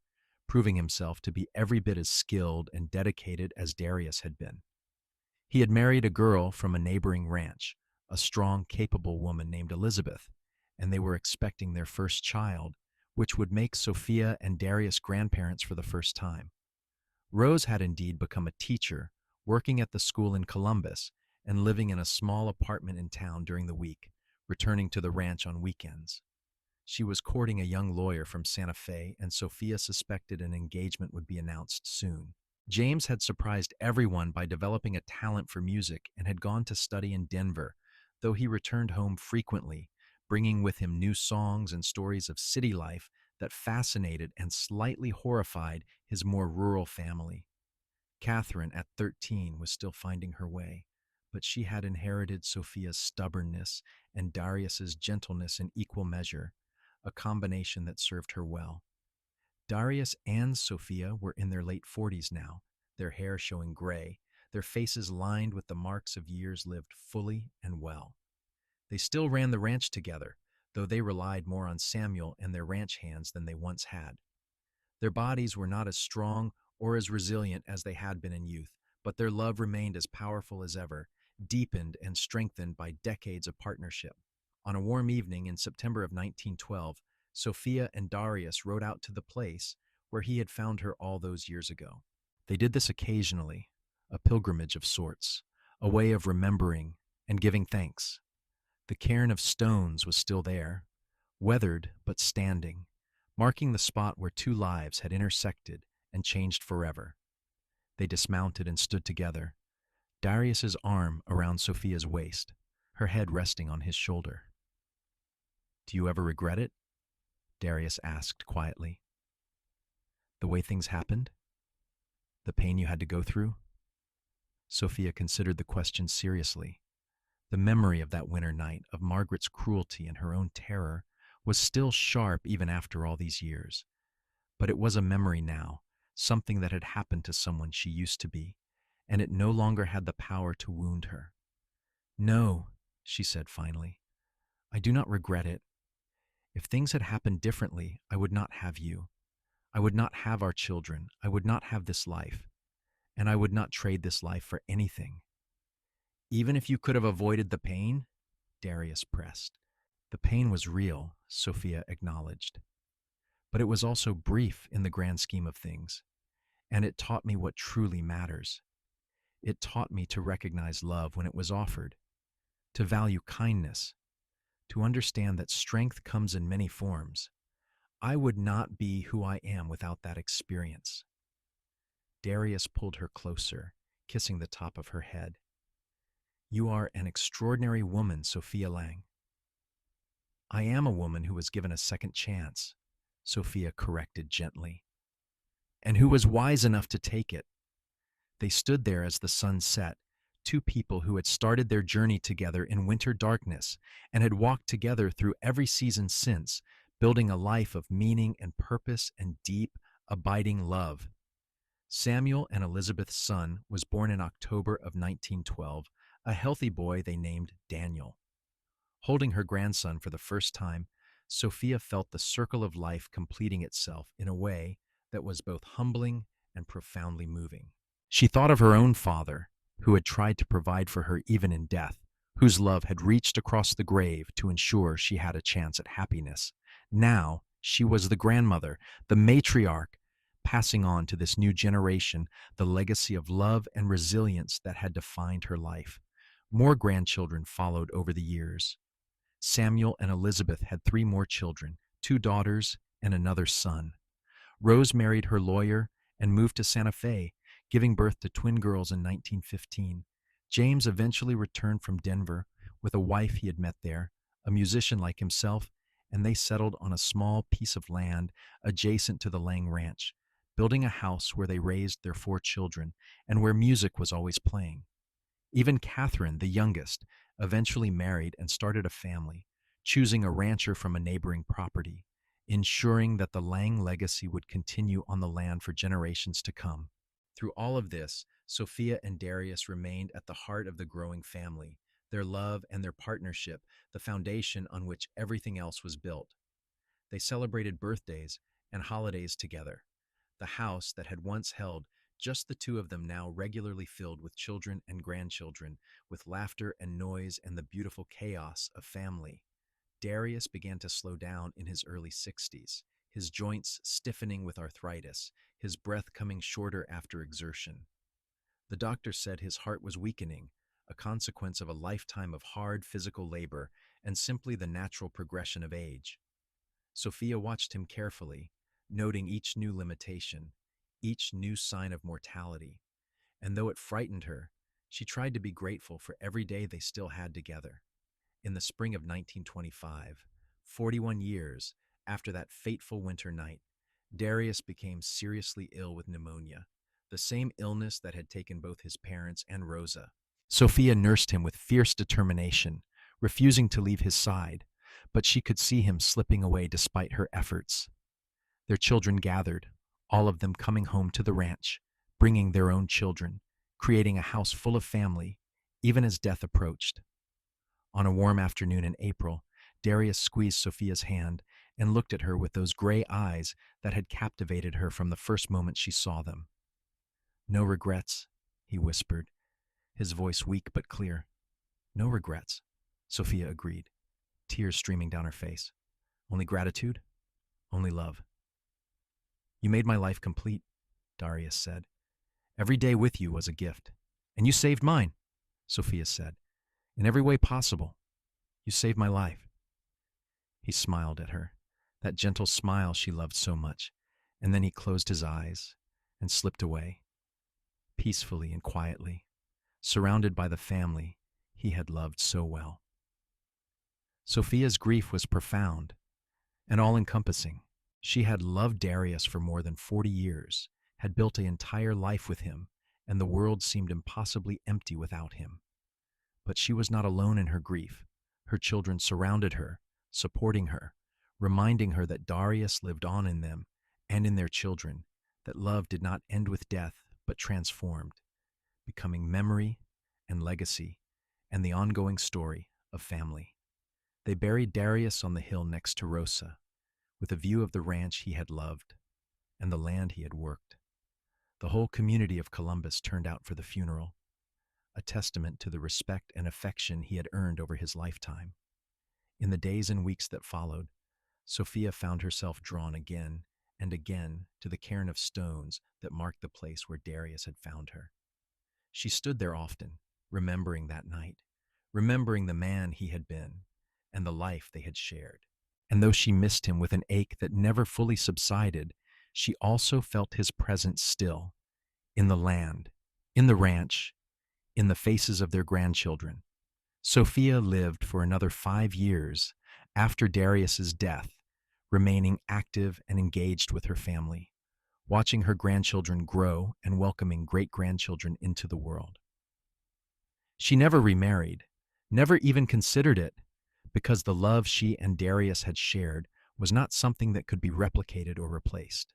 proving himself to be every bit as skilled and dedicated as Darius had been. He had married a girl from a neighboring ranch, a strong, capable woman named Elizabeth, and they were expecting their first child, which would make Sophia and Darius grandparents for the first time. Rose had indeed become a teacher, working at the school in Columbus and living in a small apartment in town during the week, returning to the ranch on weekends. She was courting a young lawyer from Santa Fe, and Sophia suspected an engagement would be announced soon. James had surprised everyone by developing a talent for music and had gone to study in Denver, though he returned home frequently, bringing with him new songs and stories of city life that fascinated and slightly horrified his more rural family. Catherine, at 13, was still finding her way, but she had inherited Sophia's stubbornness and Darius's gentleness in equal measure, a combination that served her well. Darius and Sophia were in their late 40s now, their hair showing gray, their faces lined with the marks of years lived fully and well. They still ran the ranch together, though they relied more on Samuel and their ranch hands than they once had. Their bodies were not as strong or as resilient as they had been in youth, but their love remained as powerful as ever, deepened and strengthened by decades of partnership. On a warm evening in September of 1912, Sophia and Darius rode out to the place where he had found her all those years ago. They did this occasionally, a pilgrimage of sorts, a way of remembering and giving thanks. The cairn of stones was still there, weathered but standing, marking the spot where two lives had intersected and changed forever. They dismounted and stood together, Darius's arm around Sophia's waist, her head resting on his shoulder. "Do you ever regret it?" Darius asked quietly. "The way things happened? The pain you had to go through?" Sophia considered the question seriously. The memory of that winter night, of Margaret's cruelty and her own terror, was still sharp even after all these years. But it was a memory now, something that had happened to someone she used to be, and it no longer had the power to wound her. "No," she said finally, "I do not regret it. If things had happened differently, I would not have you. I would not have our children. I would not have this life. And I would not trade this life for anything." "Even if you could have avoided the pain?" Darius pressed. "The pain was real," Sophia acknowledged. "But it was also brief in the grand scheme of things, and it taught me what truly matters. It taught me to recognize love when it was offered, to value kindness, to understand that strength comes in many forms. I would not be who I am without that experience." Darius pulled her closer, kissing the top of her head. "You are an extraordinary woman, Sophia Lang." "I am a woman who was given a second chance," Sophia corrected gently, "and who was wise enough to take it." They stood there as the sun set, two people who had started their journey together in winter darkness and had walked together through every season since, building a life of meaning and purpose and deep, abiding love. Samuel and Elizabeth's son was born in October of 1912, a healthy boy they named Daniel. Holding her grandson for the first time, Sophia felt the circle of life completing itself in a way that was both humbling and profoundly moving. She thought of her own father, who had tried to provide for her even in death, whose love had reached across the grave to ensure she had a chance at happiness. Now she was the grandmother, the matriarch, passing on to this new generation the legacy of love and resilience that had defined her life. More grandchildren followed over the years. Samuel and Elizabeth had three more children, two daughters and another son. Rose married her lawyer and moved to Santa Fe, giving birth to twin girls in 1915. James eventually returned from Denver with a wife he had met there, a musician like himself, and they settled on a small piece of land adjacent to the Lang Ranch, building a house where they raised their four children and where music was always playing. Even Catherine, the youngest, eventually married and started a family, choosing a rancher from a neighboring property, ensuring that the Lang legacy would continue on the land for generations to come. Through all of this, Sophia and Darius remained at the heart of the growing family, their love and their partnership, the foundation on which everything else was built. They celebrated birthdays and holidays together. The house that had once held just the two of them now regularly filled with children and grandchildren, with laughter and noise and the beautiful chaos of family. Darius began to slow down in his early 60s, his joints stiffening with arthritis, his breath coming shorter after exertion. The doctor said his heart was weakening, a consequence of a lifetime of hard physical labor and simply the natural progression of age. Sophia watched him carefully, noting each new limitation, each new sign of mortality, and though it frightened her, she tried to be grateful for every day they still had together. In the spring of 1925, 41 years after that fateful winter night, Darius became seriously ill with pneumonia, the same illness that had taken both his parents and Rosa. Sophia nursed him with fierce determination, refusing to leave his side, but she could see him slipping away despite her efforts. Their children gathered, all of them coming home to the ranch, bringing their own children, creating a house full of family, even as death approached. On a warm afternoon in April, Darius squeezed Sophia's hand and looked at her with those gray eyes that had captivated her from the first moment she saw them. "No regrets," he whispered, his voice weak but clear. "No regrets," Sophia agreed, tears streaming down her face. "Only gratitude, only love." "You made my life complete," Darius said. "Every day with you was a gift. And you saved mine," Sophia said. "In every way possible. You saved my life." He smiled at her, that gentle smile she loved so much, and then he closed his eyes and slipped away, peacefully and quietly, surrounded by the family he had loved so well. Sophia's grief was profound and all-encompassing. She had loved Darius for more than 40 years, had built an entire life with him, and the world seemed impossibly empty without him. But she was not alone in her grief. Her children surrounded her, supporting her, reminding her that Darius lived on in them and in their children, that love did not end with death but transformed, becoming memory and legacy and the ongoing story of family. They buried Darius on the hill next to Rosa, with a view of the ranch he had loved and the land he had worked. The whole community of Columbus turned out for the funeral, a testament to the respect and affection he had earned over his lifetime. In the days and weeks that followed, Sophia found herself drawn again and again to the cairn of stones that marked the place where Darius had found her. She stood there often, remembering that night, remembering the man he had been and the life they had shared. And though she missed him with an ache that never fully subsided, she also felt his presence still, in the land, in the ranch, in the faces of their grandchildren. Sophia lived for another 5 years after Darius's death, remaining active and engaged with her family, watching her grandchildren grow and welcoming great-grandchildren into the world. She never remarried, never even considered it, because the love she and Darius had shared was not something that could be replicated or replaced.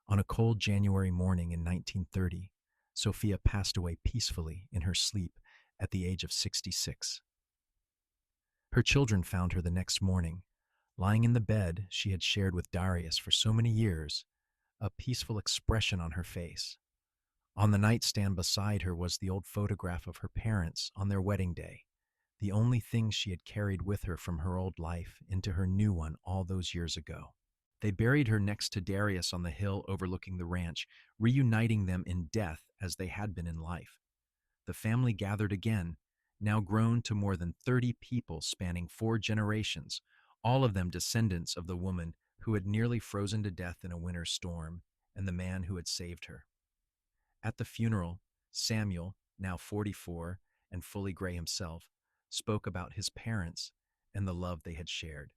On a cold January morning in 1930, Sophia passed away peacefully in her sleep at the age of 66. Her children found her the next morning, lying in the bed she had shared with Darius for so many years, a peaceful expression on her face. On the nightstand beside her was the old photograph of her parents on their wedding day, the only thing she had carried with her from her old life into her new one all those years ago. They buried her next to Darius on the hill overlooking the ranch, reuniting them in death as they had been in life. The family gathered again, now grown to more than 30 people spanning 4 generations, all of them descendants of the woman who had nearly frozen to death in a winter storm and the man who had saved her. At the funeral, Samuel, now 44 and fully gray himself, spoke about his parents and the love they had shared.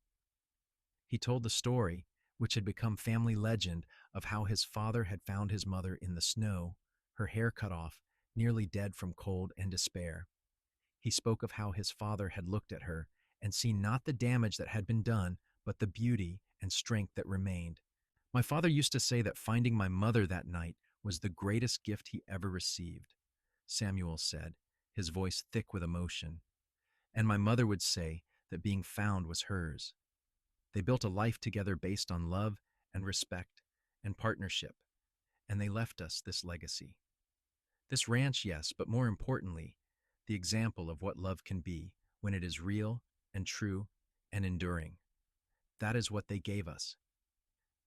He told the story, which had become family legend, of how his father had found his mother in the snow, her hair cut off, nearly dead from cold and despair. He spoke of how his father had looked at her and seen not the damage that had been done, but the beauty and strength that remained. My father used to say that finding my mother that night was the greatest gift he ever received, Samuel said, his voice thick with emotion. And my mother would say that being found was hers. They built a life together based on love and respect and partnership, and they left us this legacy. This ranch, yes, but more importantly, the example of what love can be when it is real and true and enduring. That is what they gave us.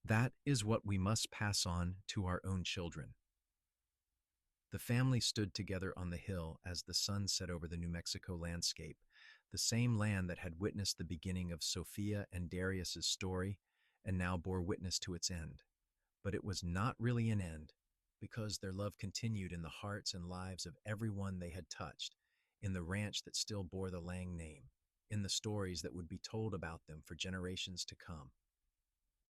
That is what we must pass on to our own children. The family stood together on the hill as the sun set over the New Mexico landscape, the same land that had witnessed the beginning of Sophia and Darius's story and now bore witness to its end. But it was not really an end, because their love continued in the hearts and lives of everyone they had touched, in the ranch that still bore the Lang name, in the stories that would be told about them for generations to come.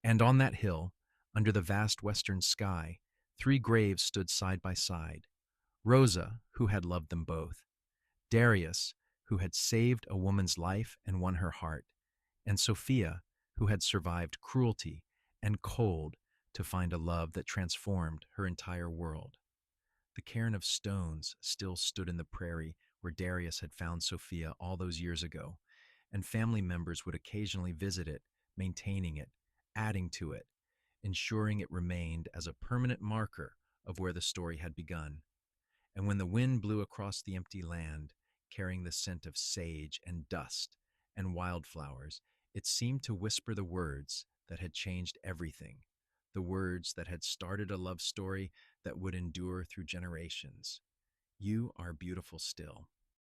And on that hill, under the vast western sky, 3 graves stood side by side. Rosa, who had loved them both, Darius, who had saved a woman's life and won her heart, and Sophia, who had survived cruelty and cold to find a love that transformed her entire world. The cairn of stones still stood in the prairie where Darius had found Sophia all those years ago, and family members would occasionally visit it, maintaining it, adding to it, ensuring it remained as a permanent marker of where the story had begun. And when the wind blew across the empty land, carrying the scent of sage and dust and wildflowers, it seemed to whisper the words that had changed everything, the words that had started a love story that would endure through generations. You are beautiful still.